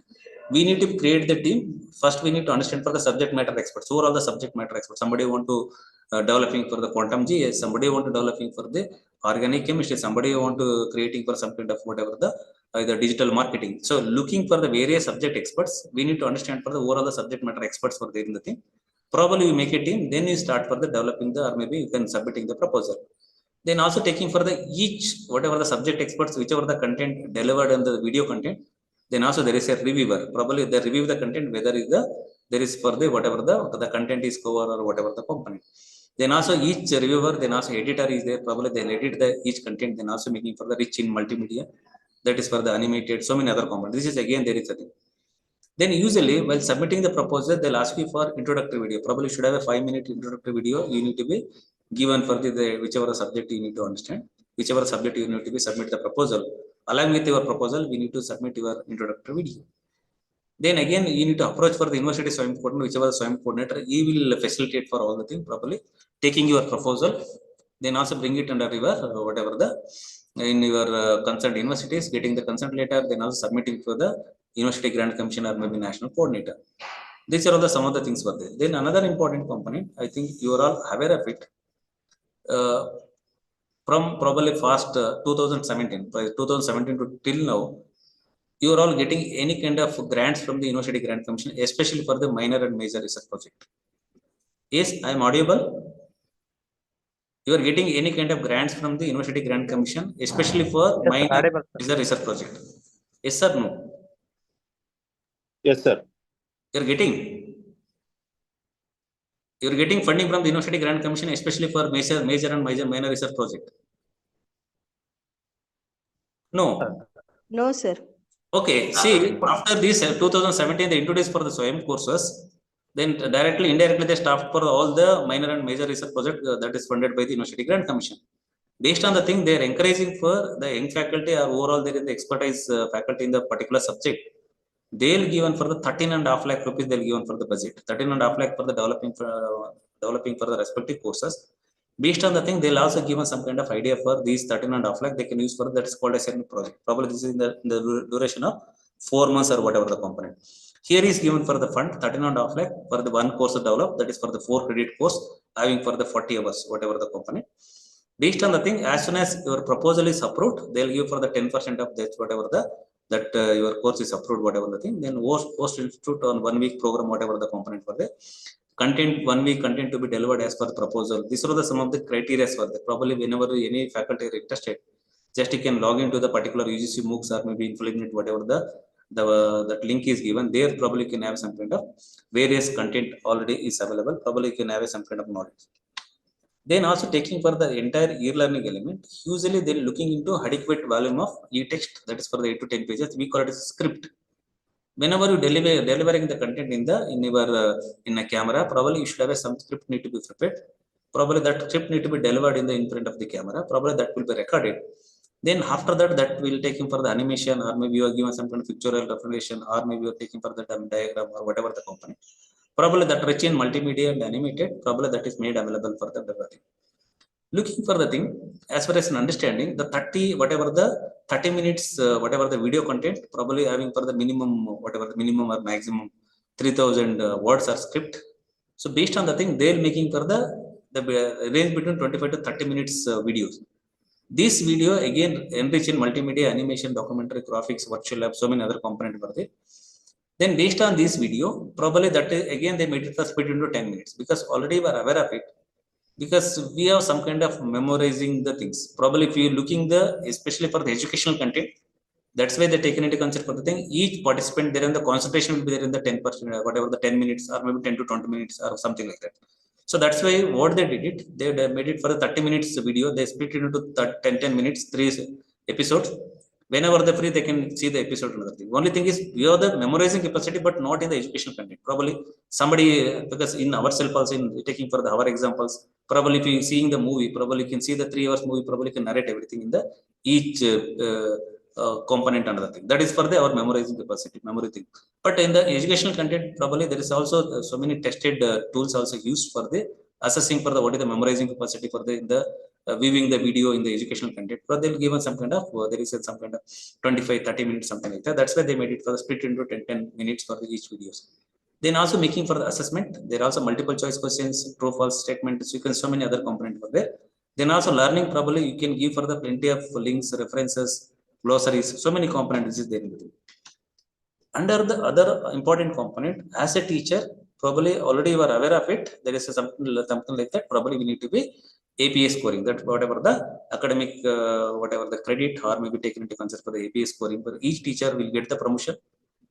We need to create the team. First, we need to understand for the subject matter experts. Who are all the subject matter experts? Somebody want to developing for the quantum GS. Somebody want to developing for the organic chemistry. Somebody want to creating for some kind of whatever the either digital marketing. So looking for the various subject experts, we need to understand for the overall the subject matter experts for there in the thing. Probably you make a team, then you start for the developing the, or maybe you can submitting the proposal. Then also taking for the each, whatever the subject experts, whichever the content delivered in the video content, then also there is a reviewer. Probably they review the content, whether is the, there is for the, whatever the content is covered or whatever the component. Then also each reviewer, then also editor is there. Probably they'll edit the each content, then also making for the rich in multimedia. That is for the animated, so many other components. This is again, there is a thing. Then usually while submitting the proposal, they'll ask you for introductory video. Probably should have a 5-minute introductory video. You need to be given for the whichever subject you need to understand, whichever subject you need to be submit the proposal. Along with your proposal, we need to submit your introductory video. Then again, you need to approach for the university SWAYAM coordinator, whichever SWAYAM coordinator, he will facilitate for all the thing properly, taking your proposal, then also bring it under your whatever the in your concerned universities, getting the consent letter, then also submitting for the university grant commission or maybe national coordinator. These are all the some of the things for there. Then another important component, I think you are all aware of it. From probably past 2017 to till now, you are all getting any kind of grants from the University Grant Commission, especially for the minor and major research project. Yes, I am audible. You are getting any kind of grants from the University Grant Commission, especially for minor major research project. Yes, sir. No. Yes, sir. You are getting. You are getting funding from the University Grant Commission, especially for major and minor research project. No. No, sir. Okay, see, after this 2017, they introduced for the SWAYAM courses, then directly, indirectly, they staffed for all the minor and major research project that is funded by the University Grant Commission. Based on the thing, they are encouraging for the young faculty or overall there is the expertise faculty in the particular subject. They'll given for the 13.5 lakh rupees, they'll given for the budget, 13.5 lakh for the developing for the respective courses. Based on the thing, they'll also give us some kind of idea for these 13.5 lakh they can use for that is called as a project. Probably this is in the duration of 4 months or whatever the component. Here is given for the fund 13.5 lakh for the one course develop, that is for the 4 credit course having for the 40 hours, whatever the component. Based on the thing, as soon as your proposal is approved, they'll give for the 10% of that, whatever the your course is approved, whatever the thing. Then post institute on 1 week program, whatever the component for the content, 1 week content to be delivered as per the proposal. These are the some of the criteria for that. Probably whenever any faculty are interested, just you can log into the particular UGC MOOCs or maybe implement whatever that link is given. There probably you can have some kind of various content already is available. Probably you can have some kind of knowledge. Then also taking for the entire e-learning element, usually they're looking into adequate volume of e-text, that is for the 8 to 10 pages. We call it as a script. Whenever you delivering the content in your in a camera, probably you should have some script need to be prepared. Probably that script need to be delivered in front of the camera. Probably that will be recorded. Then after that will take him for the animation, or maybe you are given some kind of pictorial representation, or maybe you are taking for the diagram or whatever the component. Probably that rich in multimedia and animated, probably that is made available for the developing. Looking for the thing, as far as an understanding, the 30 minutes, whatever the video content, probably having for the minimum, whatever the minimum or maximum 3000 words or script. So based on the thing, they're making for the range between 25 to 30 minutes videos. This video again enrich in multimedia, animation, documentary, graphics, virtual lab, so many other components were there. Then based on this video, probably that is, again they made it for split into 10 minutes because already we are aware of it. Because we have some kind of memorizing the things. Probably if you're looking especially for the educational content, that's why they're taken into consideration for the thing. Each participant there in the concentration will be there in the 10%, whatever the 10 minutes or maybe 10 to 20 minutes or something like that. So that's why what they did it, they made it for the 30 minutes video. They split it into 10 minutes, 3 episodes. Whenever they're free, they can see the episode. Another thing. Only thing is we have the memorizing capacity, but not in the educational content. Probably somebody, because in ourselves also in taking for our examples, probably if you seeing the movie, probably you can see the 3 hours movie, probably can narrate everything in the each component another thing. That is for our memorizing capacity, memory thing. But in the educational content, probably there is also so many tested tools also used for the assessing for what is the memorizing capacity for the viewing the video in the educational content. But they'll give us some kind of there is some kind of 25-30 minutes, something like that. That's why they made it for the split into 10 minutes for each videos. Then also making for the assessment, there are also multiple choice questions, true false statements. You can so many other components for there. Then also learning, probably you can give for the plenty of links, references, glossaries, so many components is there in the. Under the other important component, as a teacher, probably already you are aware of it. There is something like that. Probably we need to be APA scoring. That whatever the academic, whatever the credit or maybe taken into consideration for the APA scoring. For each teacher will get the promotion.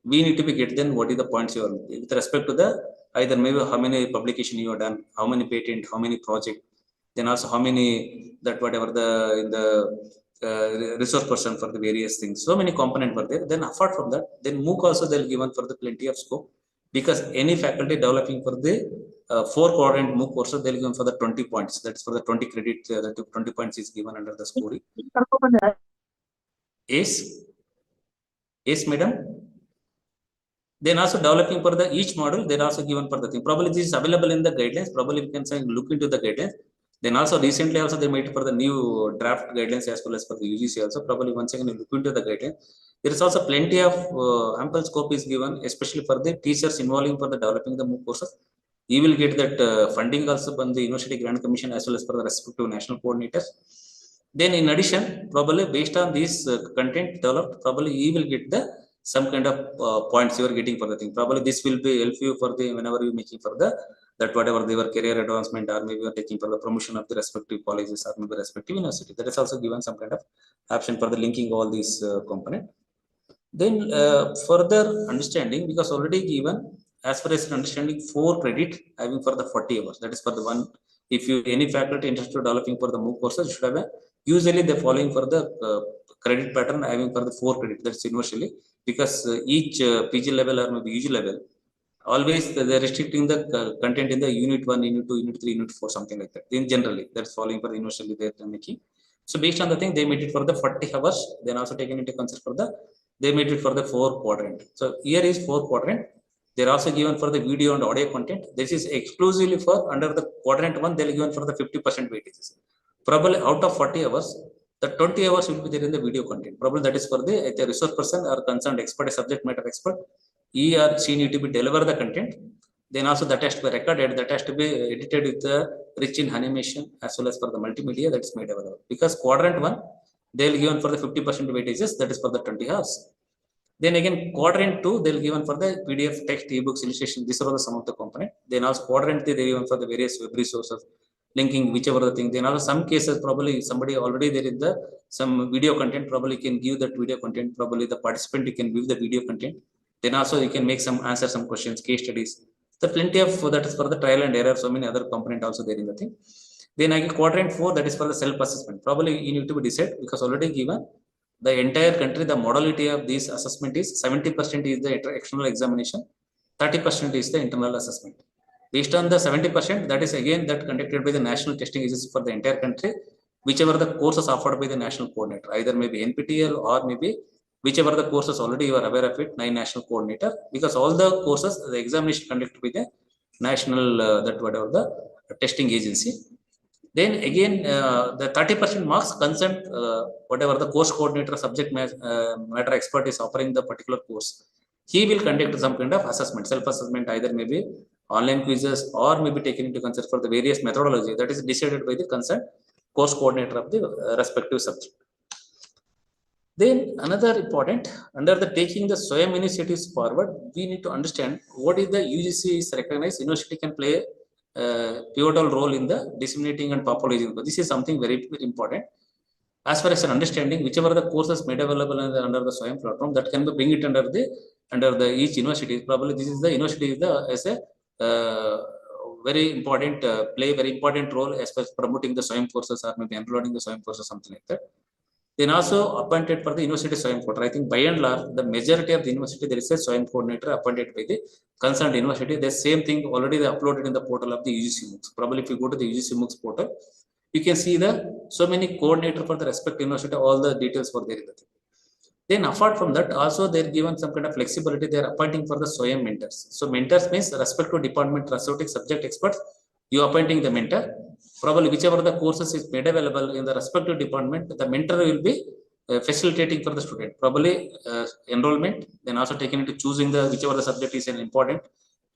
We need to be get then what is the points you are with respect to the either maybe how many publication you have done, how many patent, how many project, then also how many that whatever the in the resource person for the various things. So many components were there. Then apart from that, then MOOC also they'll given for the plenty of scope, because any faculty developing for the 4 quadrant MOOC courses, they'll given for the 20 points. That's for the 20 credit, the 20 points is given under the scoring. Yes, madam. Then also developing for the each model, they're also given for the thing. Probably this is available in the guidelines. Probably we can say look into the guidelines. Then also recently also they made for the new draft guidelines as well as for the UGC also. Probably once again look into the guidelines. There is also plenty of ample scope is given, especially for the teachers involving for the developing the MOOC courses. You will get that funding also from the University Grant Commission as well as for the respective national coordinators. Then in addition, probably based on this content developed, probably you will get the some kind of points you are getting for the thing. Probably this will be help you for the whenever you making for the that whatever they were career advancement or maybe you are taking for the promotion of the respective colleges or maybe respective university. That is also given some kind of option for the linking all these component. Then further understanding, because already given as far as understanding 4 credit having for the 40 hours. That is for the one. If you any faculty interested in developing for the MOOC courses, you should have a, usually they following for the credit pattern having for the 4 credit. That's universally, because each PG level or maybe UG level, always they're restricting the content in the unit 1, unit 2, unit 3, unit 4, something like that. In generally, that's following for the universally they're making. So based on the thing, they made it for the 40 hours. Then also taken into consideration for the, they made it for the 4 quadrant. So here is 4 quadrant. They're also given for the video and audio content. This is exclusively for under the quadrant 1, they'll given for the 50% weightages. Probably out of 40 hours, the 20 hours will be there in the video content. Probably that is for the resource person or concerned expert, a subject matter expert. He or she need to be deliver the content. Then also that has to be recorded, that has to be edited with the rich in animation as well as for the multimedia that is made available. Because quadrant 1, they'll given for the 50% weightages, that is for the 20 hours. Then again, quadrant 2, they'll given for the PDF, text, ebooks, illustration. These are the some of the component. Then also quadrant 3, they given for the various web resources, linking whichever the thing. Then also some cases, probably somebody already there in the some video content, probably can give that video content. Probably the participant you can view the video content. Then also you can make some answer some questions, case studies. The plenty of that is for the trial and error. So many other component also there in the thing. Then again, quadrant 4, that is for the self-assessment. Probably you need to be decided, because already given the entire country, the modality of this assessment is 70% is the external examination, 30% is the internal assessment. Based on the 70%, that is again that conducted by the national testing agency for the entire country, whichever the courses offered by the national coordinator, either maybe NPTEL or maybe whichever the courses already you are aware of it, 9 national coordinator, because all the courses, the examination conducted by the national, that whatever the testing agency. Then again, the 30% marks concerned, whatever the course coordinator, subject matter expert is offering the particular course, he will conduct some kind of assessment, self-assessment, either maybe online quizzes or maybe taken into consideration for the various methodology that is decided by the concerned course coordinator of the respective subject. Then another important, under the taking the SWAYAM initiatives forward, we need to understand what is the UGC is recognized university can play pivotal role in the disseminating and popularizing. This is something very, very important. As far as an understanding, whichever the courses made available under the SWAYAM platform, that can be bring it under the each university. Probably this is the university is the as a very important play very important role as far as promoting the SWAYAM courses or maybe enrolling the SWAYAM courses, something like that. Then also appointed for the university SWAYAM coordinator. I think by and large, the majority of the university, there is a SWAYAM coordinator appointed by the concerned university. The same thing already they uploaded in the portal of the UGC MOOCs. Probably if you go to the UGC MOOCs portal, you can see the so many coordinator for the respective university, all the details for there in the thing. Then apart from that, also they're given some kind of flexibility. They're appointing for the SWAYAM mentors. So mentors means respective department, respective subject experts, you appointing the mentor. Probably whichever the courses is made available in the respective department, the mentor will be facilitating for the student. Probably enrollment, then also taking into choosing the whichever the subject is an important,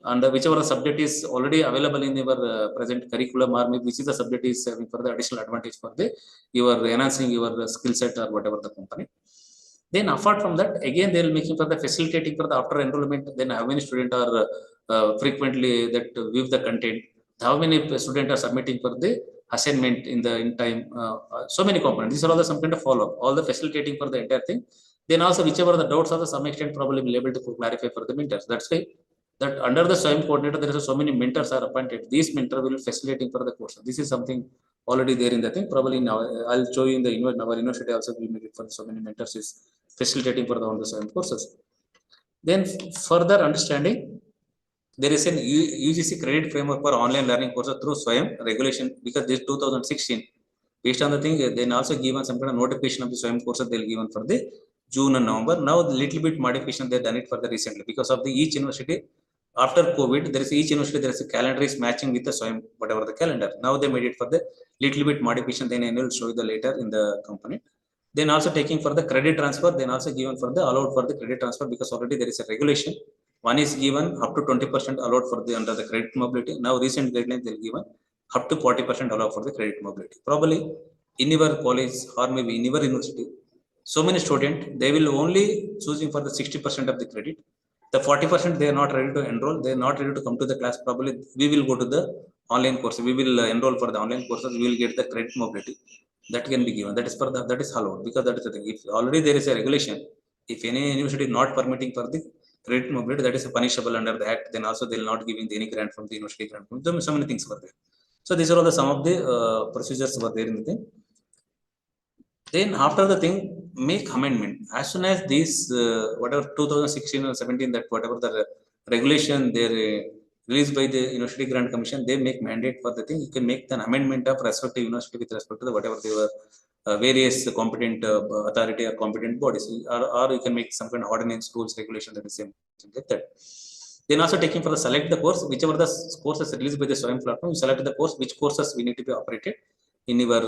and whichever the subject is already available in your present curriculum, or maybe which is the subject is having for the additional advantage for the your enhancing your skill set or whatever the component. Then apart from that, again they will making for the facilitating for the after enrollment. Then how many students are frequently that view the content? How many students are submitting for the assignment in time? So many components. These are all the some kind of follow up. All the facilitating for the entire thing. Then also whichever the doubts are to some extent probably will able to clarify for the mentors. That's why that under the SWAYAM coordinator there is so many mentors are appointed. These mentors will facilitating for the course. This is something already there in the thing. Probably now I'll show you in the our university also we make it for so many mentors is facilitating for all the SWAYAM courses. Then further understanding, there is an UGC credit framework for online learning courses through SWAYAM regulation because this 2016 based on the thing then also given some kind of notification of the SWAYAM courses they'll given for the June and November. Now little bit modification they've done it for the recently because of the each university after COVID there is each university there is a calendar is matching with the SWAYAM whatever the calendar. Now they made it for the little bit modification. Then I will show you the later in the component. Then also taking for the credit transfer. Then also given for the allowed for the credit transfer because already there is a regulation. One is given up to 20% allowed for the under the credit mobility. Now recent guidelines they given up to 40% allowed for the credit mobility. Probably in your college or maybe in your university, so many students they will only choosing for the 60% of the credit. The 40% they are not ready to enroll. They are not ready to come to the class. Probably we will go to the online course. We will enroll for the online courses. We will get the credit mobility that can be given. That is for the that is allowed because that is the thing. If already there is a regulation, if any university is not permitting for the credit mobility, that is a punishable under the act. Then also they will not giving any grant from the university grant. So many things were there. So these are all the some of the procedures were there in the thing. Then after the thing, make amendment as soon as this whatever 2016 or 17 that whatever the regulation they released by the University Grant Commission, they make mandate for the thing. You can make an amendment of respective university with respect to the whatever they were various competent authority or competent bodies, or you can make some kind of ordinance, rules, regulation that is same like that. Then also taking for the select the course, whichever the courses released by the SWAYAM platform, you select the course, which courses we need to be operated in your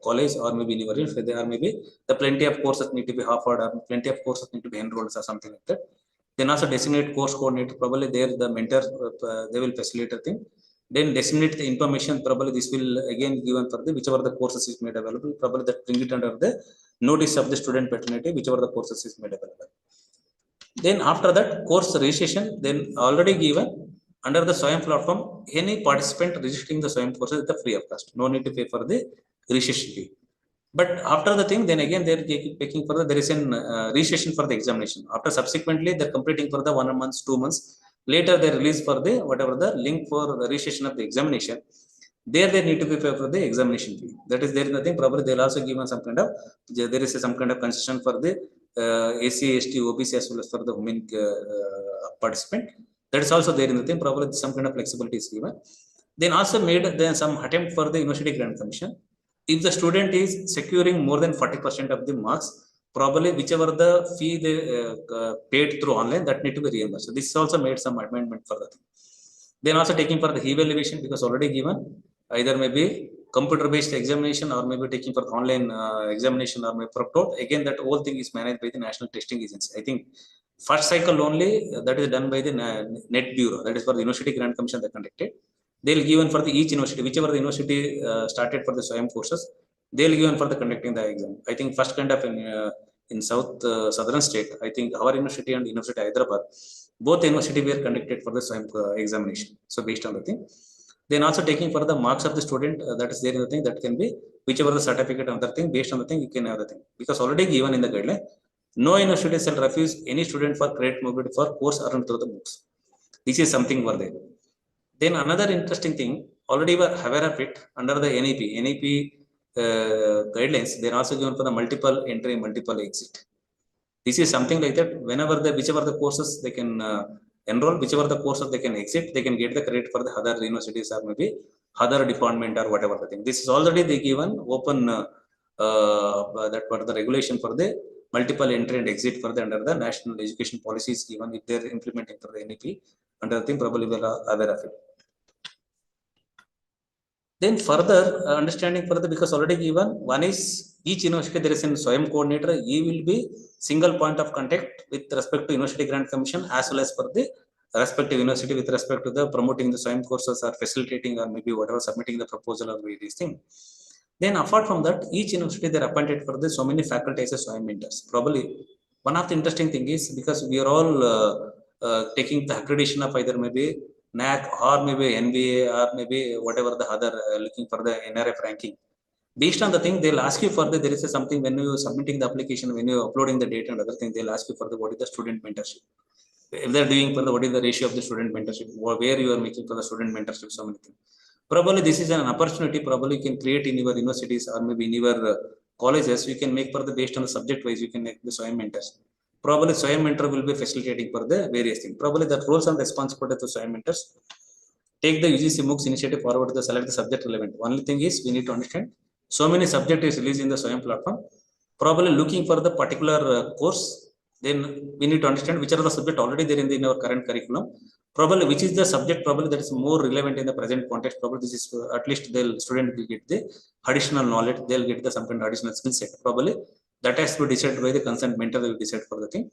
college or maybe in your university. There are maybe the plenty of courses need to be offered or plenty of courses need to be enrolled or something like that. Then also designate course coordinator, probably there the mentor they will facilitate the thing. Then designate the information, probably this will again given for the whichever the courses is made available, probably that bring it under the notice of the student patronage, whichever the courses is made available. Then after that course registration, then already given under the SWAYAM platform, any participant registering the SWAYAM courses is free of cost. No need to pay for the registration fee. But after the thing, then again they're taking for the there is an registration for the examination. After subsequently they're completing for the 1 month, 2 months. Later they release for the whatever the link for the registration of the examination. There they need to be pay for the examination fee. That is there is nothing. Probably they'll also give some kind of there is some kind of concession for the AC, ST, OBC as well as for the women participant. That is also there in the thing. Probably some kind of flexibility is given. Then also made then some attempt for the University Grant Commission. If the student is securing more than 40% of the marks, probably whichever the fee they paid through online, that need to be reimbursed. So this also made some amendment for the thing. Then also taking for the evaluation because already given either maybe computer-based examination or maybe taking for online examination or maybe Prof. Again, that whole thing is managed by the National Testing Agency. I think first cycle only that is done by the Net Bureau. That is for the University Grant Commission that conducted. They'll given for the each university, whichever the university started for the SWAYAM courses, they'll given for the conducting the exam. I think first kind of in southern state, I think our university and University of Hyderabad, both university were conducted for the SWAYAM examination. So based on the thing, then also taking for the marks of the student that is there in the thing that can be whichever the certificate and other thing based on the thing you can have the thing because already given in the guideline. No university shall refuse any student for credit mobility for course earned through the books. This is something for there. Then another interesting thing, already we are aware of it under the NEP guidelines, they are also given for the multiple entry, multiple exit. This is something like that. Whenever whichever the courses they can enroll, whichever the courses they can exit, they can get the credit for the other universities or maybe other department or whatever the thing. This is already they given open that for the regulation for the multiple entry and exit for the under the national education policies given if they're implementing for the NEP under the thing probably we are aware of it. Then further understanding further because already given one is each university there is a SWAYAM coordinator. He will be single point of contact with respect to University Grant Commission as well as for the respective university with respect to the promoting the SWAYAM courses or facilitating or maybe whatever submitting the proposal or these things. Then apart from that, each university they're appointed for the so many faculty as SWAYAM mentors. Probably one of the interesting thing is because we are all taking the accreditation of either maybe NAC or maybe NBA or maybe whatever the other looking for the NRF ranking. Based on the thing, they'll ask you for the there is a something when you submitting the application, when you uploading the data and other thing, they'll ask you for the what is the student mentorship. If they're doing for the what is the ratio of the student mentorship, where you are making for the student mentorship, so many things. Probably this is an opportunity. Probably you can create in your universities or maybe in your colleges. You can make for the based on the subject wise. You can make the SWAYAM mentors. Probably SWAYAM mentor will be facilitating for the various things. Probably the roles and responsibility to SWAYAM mentors. Take the UGC MOOCs initiative forward to select the subject relevant. Only thing is we need to understand so many subject is released in the SWAYAM platform. Probably looking for the particular course, then we need to understand which are the subject already there in our current curriculum. Probably which is the subject probably that is more relevant in the present context. Probably this is at least the student will get the additional knowledge. They'll get the some kind of additional skill set. Probably that has to be decided by the concerned mentor. They will decide for the thing.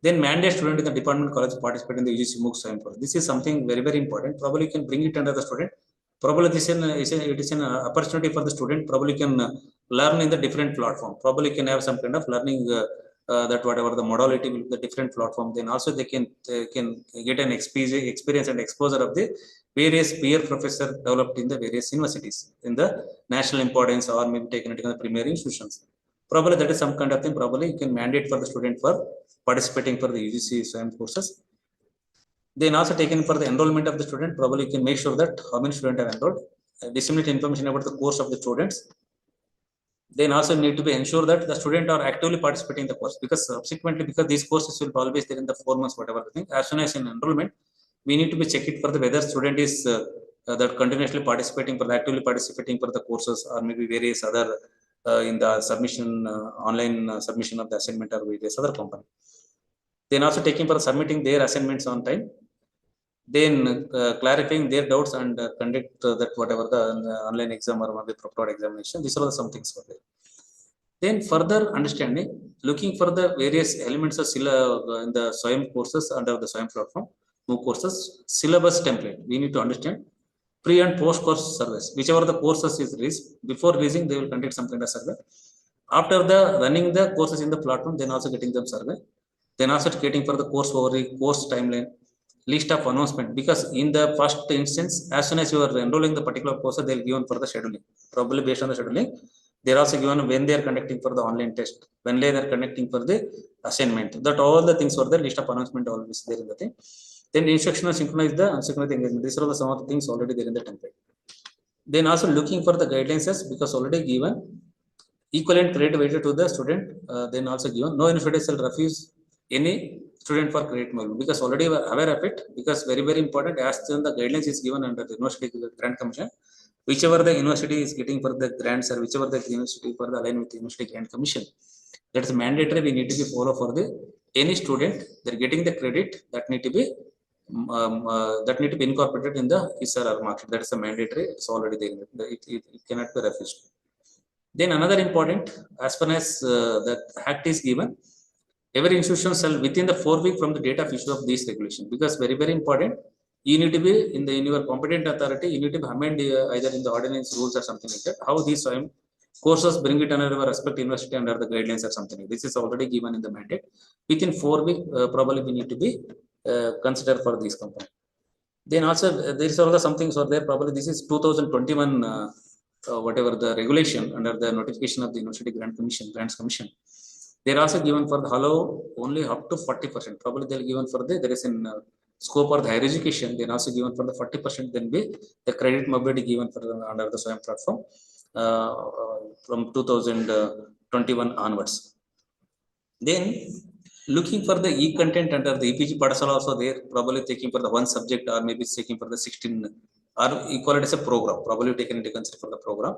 Then mandate student in the department college participate in the UGC MOOC SWAYAM course. This is something very, very important. Probably you can bring it under the student. Probably this is an opportunity for the student. Probably you can learn in the different platform. Probably you can have some kind of learning that whatever the modality will be the different platform. Then also they can get an experience and exposure of the various peer professor developed in the various universities in the national importance or maybe taken into the premier institutions. Probably that is some kind of thing. Probably you can mandate for the student for participating for the UGC SWAYAM courses. Then also taken for the enrollment of the student. Probably you can make sure that how many students are enrolled. Disseminate information about the course of the students. Then also need to be ensure that the student are actively participating in the course, because subsequently because these courses will always there in the 4 months whatever the thing. As soon as in enrollment, we need to be check it for the whether student is that continuously participating for the actively participating for the courses or maybe various other in the submission online submission of the assignment or various other component. Then also taking for submitting their assignments on time. Then clarifying their doubts and conduct that whatever the online exam or maybe proper examination. These are some things for there. Then further understanding, looking for the various elements of in the SWAYAM courses under the SWAYAM platform, MOOC courses, syllabus template. We need to understand pre and post course surveys. Whichever the courses is released, before releasing they will conduct some kind of survey. After the running the courses in the platform, then also getting them survey. Then also getting for the course overview, course timeline, list of announcement. Because in the first instance, as soon as you are enrolling the particular course, they'll given for the scheduling. Probably based on the scheduling, they're also given when they are conducting for the online test, when they are conducting for the assignment. That all the things were the list of announcement always there in the thing. Then instructional synchronize the unsynchronized engagement. These are some of the things already there in the template. Then also looking for the guidelines because already given equivalent credit weighted to the student. Then also given no university shall refuse any student for credit module, because already we are aware of it, because very, very important as the guidelines is given under the University Grant Commission. Whichever the university is getting for the grants or whichever the university for the align with the University Grant Commission, that's mandatory. We need to be follow for the any student they're getting the credit that need to be incorporated in the SRR market. That is a mandatory. It's already there. It cannot be refused. Then another important, as far as the act is given, every institution shall within the 4 weeks from the date of issue of this regulation, because very, very important. You need to be in your competent authority. You need to be amend either in the ordinance rules or something like that. How these courses bring it under our respective university under the guidelines or something like this is already given in the mandate. Within 4 weeks, probably we need to be considered for these components. Then also there is also some things are there. Probably this is 2021 whatever the regulation under the notification of the University Grants Commission. They're also given for the allow only up to 40%. Probably they'll given for there is in scope for the higher education. They're also given for the 40%. Then be the credit mobility given for under the SWAYAM platform from 2021 onwards. Then looking for the e-content under the EPG Padasala also there. Probably taking for the one subject or maybe taking for the 16 or equal as a program. Probably taken into consideration for the program.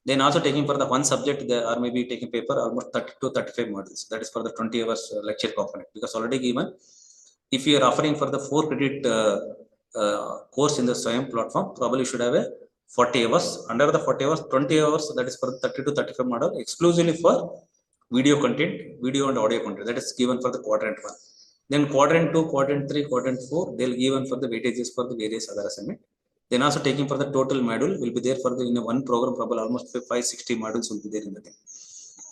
Then also taking for the one subject or maybe taking paper almost 30 to 35 modules. That is for the 20 hours lecture component, because already given if you are offering for the 4 credit course in the SWAYAM platform, probably you should have a 40 hours. Under the 40 hours, 20 hours that is for 30 to 35 model exclusively for video content, video and audio content. That is given for the quadrant 1. Then quadrant 2, quadrant 3, quadrant 4, they'll given for the weightages for the various other assignment. Then also taking for the total module will be there for the in a one program probably almost 560 modules will be there in the thing.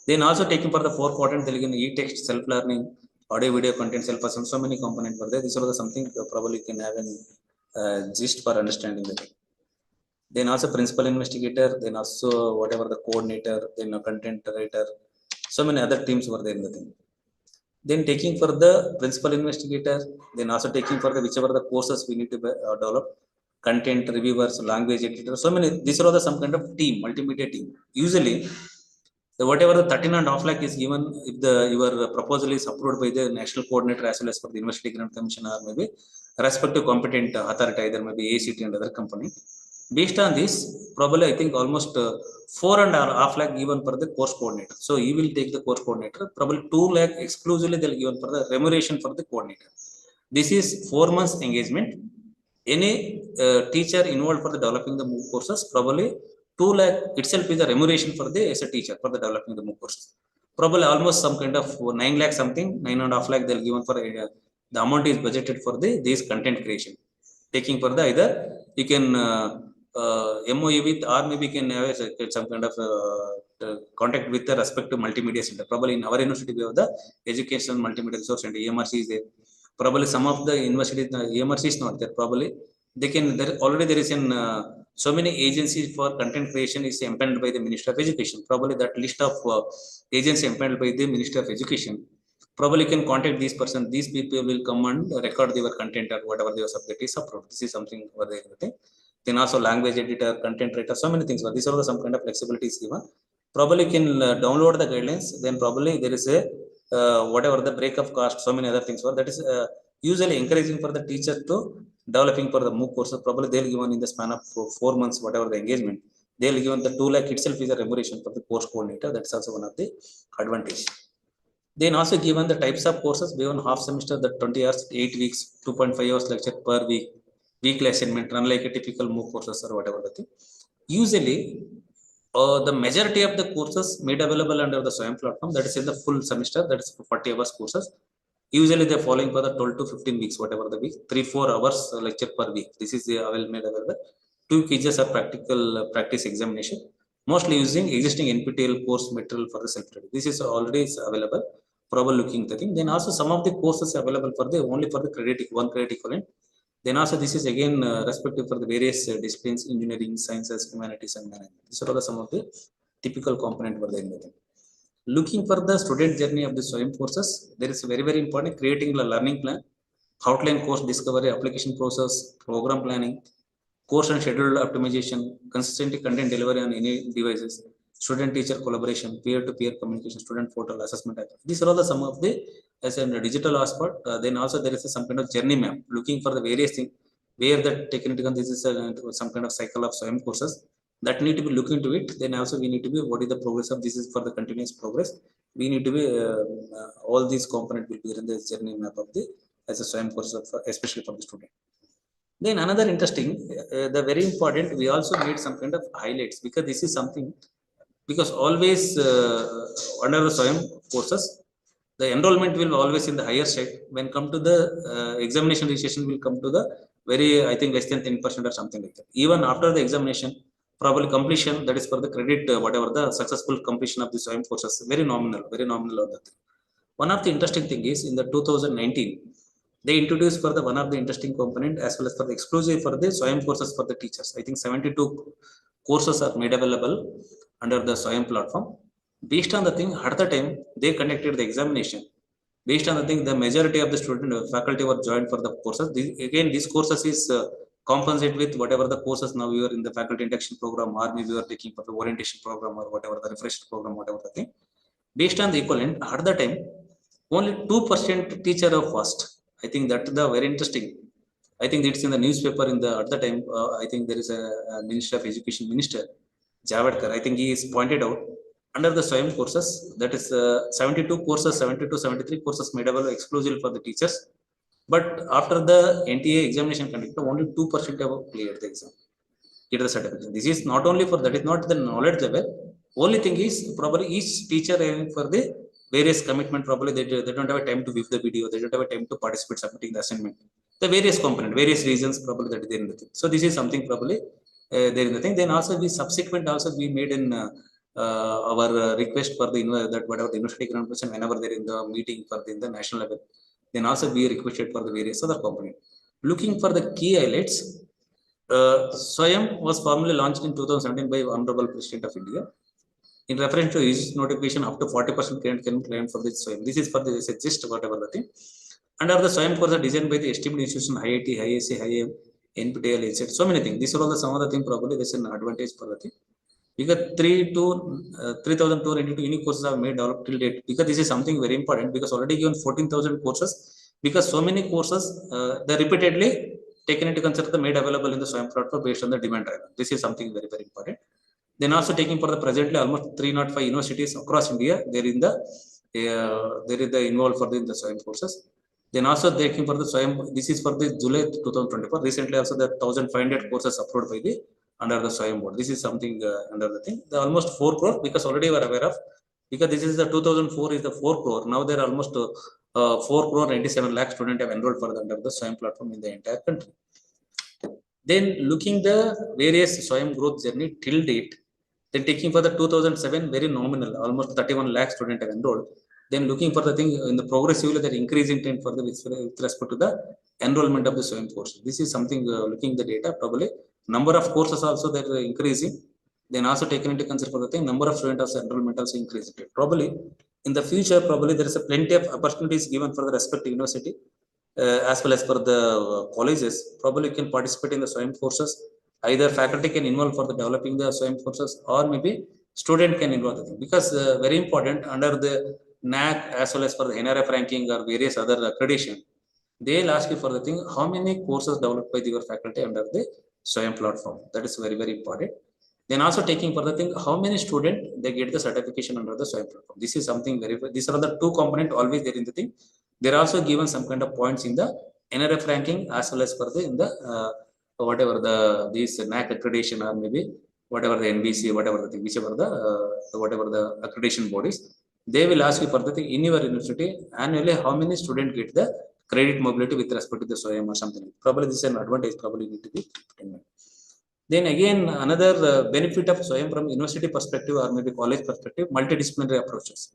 Then also taking for the 4 quadrant, they'll give e-text, self-learning, audio, video content, self-assessment, so many components were there. This is something probably can have an gist for understanding the thing. Then also principal investigator, then also whatever the coordinator, then a content writer, so many other teams were there in the thing. Then taking for the principal investigator, then also taking for the whichever the courses we need to develop, content reviewers, language editors, so many. These are all the some kind of team, multimedia team. Usually, whatever the 13.5 lakh is given, if your proposal is approved by the national coordinator as well as for the University Grant Commission or maybe respective competent authority, either maybe ACT and other company. Based on this, probably I think almost 4.5 lakh given for the course coordinator. So he will take the course coordinator. Probably 2 lakh exclusively they'll given for the remuneration for the coordinator. This is 4 months engagement. Any teacher involved for the developing the MOOC courses, probably 2 lakh itself is the remuneration for the as a teacher for the developing the MOOC courses. Probably almost some kind of 9 lakh something, 9.5 lakh they'll given for the amount is budgeted for the this content creation. Taking for the either you can MOU with or maybe you can have some kind of contact with the respective multimedia center. Probably in our university we have the educational multimedia resource center, EMRC is there. Probably some of the universities, EMRC is not there. Probably they can there already there is an so many agencies for content creation is empaneled by the Ministry of Education. Probably that list of agencies empaneled by the Ministry of Education. Probably you can contact this person. These people will come and record their content or whatever their subject is approved. This is something over there. Then also language editor, content writer, so many things. These are some kind of flexibilities given. Probably you can download the guidelines. Then probably there is a whatever the break of cost, so many other things were. That is usually encouraging for the teacher to developing for the MOOC courses. Probably they'll given in the span of 4 months, whatever the engagement. They'll given the 2 lakh itself is a remuneration for the course coordinator. That's also one of the advantage. Then also given the types of courses, given half semester, the 20 hours, 8 weeks, 2.5 hours lecture per week, weekly assignment, run like a typical MOOC courses or whatever the thing. Usually, the majority of the courses made available under the SWAYAM platform, that is in the full semester, that is 40 hours courses. Usually they're following for the 12 to 15 weeks, whatever the week, 3-4 hours lecture per week. This is the made available. 2 quizzes are practical practice examination, mostly using existing NPTEL course material for the self-study. This is already available. Probably looking the thing. Then also some of the courses available for the only for the credit, one credit equivalent. Then also this is again respective for the various disciplines, engineering, sciences, humanities, and management. These are some of the typical component for the thing. Looking for the student journey of the SWAYAM courses, there is very, very important creating a learning plan, outline course discovery, application process, program planning, course and schedule optimization, consistent content delivery on any devices, student-teacher collaboration, peer-to-peer communication, student portal, assessment. These are all the some of the as a digital aspect. Then also there is some kind of journey map, looking for the various things where the technical, this is some kind of cycle of SWAYAM courses that need to be looked into it. Then also we need to be what is the progress of this is for the continuous progress. We need to be all these components will be in the journey map of the as a SWAYAM course, especially for the student. Then another interesting, the very important, we also made some kind of highlights because this is something, because always under the SWAYAM courses, the enrollment will always in the higher side. When come to the examination registration will come to the very, I think less than 10% or something like that. Even after the examination, probably completion, that is for the credit, whatever the successful completion of the SWAYAM courses, very nominal on that. One of the interesting thing is in the 2019, they introduced for the one of the interesting component as well as for the exclusive for the SWAYAM courses for the teachers. I think 72 courses are made available under the SWAYAM platform. Based on the thing, at the time they conducted the examination. Based on the thing, the majority of the student faculty were joined for the courses. These courses is compensate with whatever the courses now we are in the faculty induction program, or maybe we are taking for the orientation program or whatever the refresher program, whatever the thing. Based on the equivalent, at the time, only 2% teacher are first. I think that's the very interesting. I think it's in the newspaper in the at the time. I think there is a Minister of Education Minister, Javadkar. I think he is pointed out under the SWAYAM courses, that is 72 courses, 72, 73 courses made available exclusively for the teachers. But after the NTA examination conducted, only 2% have cleared the exam, get the certificate. This is not only for that is not the knowledge level. Only thing is probably each teacher for the various commitment. Probably they don't have a time to view the video. They don't have a time to participate submitting the assignment. the various component, various reasons probably that is there in the thing. So this is something probably there in the thing. Then also we subsequent also we made in our request for the that whatever the university grant person whenever they're in the meeting for the, in the national level, then also we requested for the various other component. Looking for the key highlights, SWAYAM was formally launched in 2017 by Honorable President of India. In reference to his notification, up to 40% can claim for this SWAYAM. This is for the gist whatever the thing. Under the SWAYAM course are designed by the esteemed institution IIT, IISc, IIM, NPTEL, etc. So many things. These are all the some of the things probably there's an advantage for the thing. Because 3,292 unique courses are made developed till date. Because this is something very important because already given 14,000 courses. Because so many courses they're repeatedly taken into consideration the made available in the SWAYAM platform based on the demand driver. This is something very, very important. Then also taking for the presently almost 305 universities across India. There is the involved for the SWAYAM courses. Then also taking for the SWAYAM. This is for the July 2024. Recently also the 1,500 courses approved by the under the SWAYAM board. This is something under the thing. The almost 4 crore because already we are aware of because this is the 2004 is the 4 crore. Now there are almost 4 crore 97 lakh students have enrolled for the under the SWAYAM platform in the entire country. Then looking the various SWAYAM growth journey till date. Then taking for the 2007 very nominal, almost 31 lakh students have enrolled. Then looking for the thing in the progressively that increasing trend for the with respect to the enrollment of the SWAYAM course. This is something looking the data probably number of courses also that are increasing. Then also taken into consideration for the thing number of students of enrollment also increasing. Probably in the future probably there is a plenty of opportunities given for the respective university as well as for the colleges. Probably you can participate in the SWAYAM courses. Either faculty can involve for the developing the SWAYAM courses or maybe student can involve the thing because very important under the NAC as well as for the NRF ranking or various other accreditation, they'll ask you for the thing how many courses developed by your faculty under the SWAYAM platform. That is very, very important. Then also taking for the thing how many students they get the certification under the SWAYAM platform. This is something very, these are the 2 components always there in the thing. They're also given some kind of points in the NRF ranking as well as for the in the whatever the these NAC accreditation or maybe whatever the NBC, whatever the thing, whichever the whatever the accreditation bodies, they will ask you for the thing in your university annually how many students get the credit mobility with respect to the SWAYAM or something. Probably this is an advantage. Probably need to be. Then again another benefit of SWAYAM from university perspective or maybe college perspective, multidisciplinary approaches.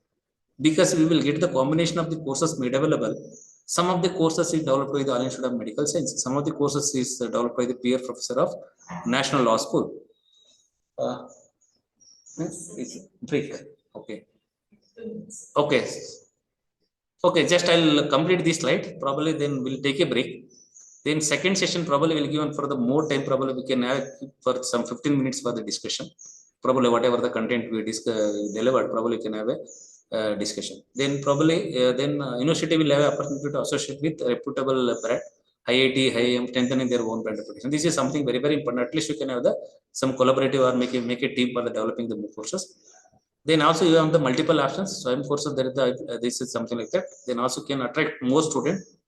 Because we will get the combination of the courses made available. Some of the courses is developed by the All Institute of Medical Science. Some of the courses is developed by the peer professor of National Law School. It's break. Okay. Okay. Okay. Just I'll complete this slide. Probably then we'll take a break. Then second session probably will given for the more time. Probably we can have for some 15 minutes for the discussion. Probably whatever the content we delivered, probably can have a discussion. Then probably university will have opportunity to associate with reputable brand, IIT, IIM, strengthening their own brand reputation. This is something very, very important. At least you can have the some collaborative or make a team for the developing the courses. Then also you have the multiple options. SWAYAM courses there is the this is something like that. Then also can attract more students.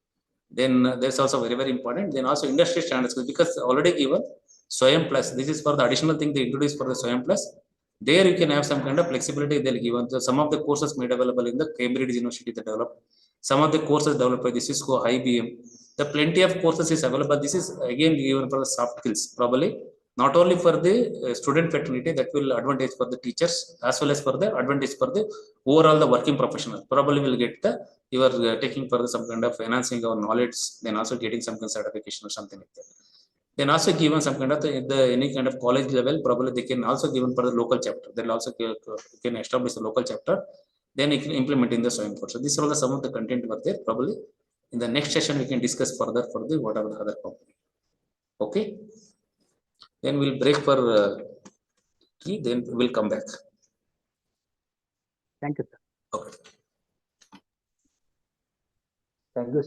Then there's also very, very important. Then also industry standards because already given SWAYAM plus. This is for the additional thing they introduced for the SWAYAM plus. There you can have some kind of flexibility they'll give. So some of the courses made available in the Cambridge University they developed. Some of the courses developed by the Cisco, IBM. The plenty of courses is available. This is again given for the soft skills. Probably not only for the student fraternity that will advantage for the teachers as well as for the advantage for the overall the working professional. Probably will get the you are taking for some kind of enhancing our knowledge. Then also getting some kind of certification or something like that. Then also given some kind of any kind of college level, probably they can also given for the local chapter. They'll also can establish a local chapter. Then you can implement in the SWAYAM course. So these are all some of the content were there. Probably in the next session we can discuss further for the whatever the other component. Okay. Then we'll break for tea. Then we'll come back. Thank you, sir. Okay. Thank you.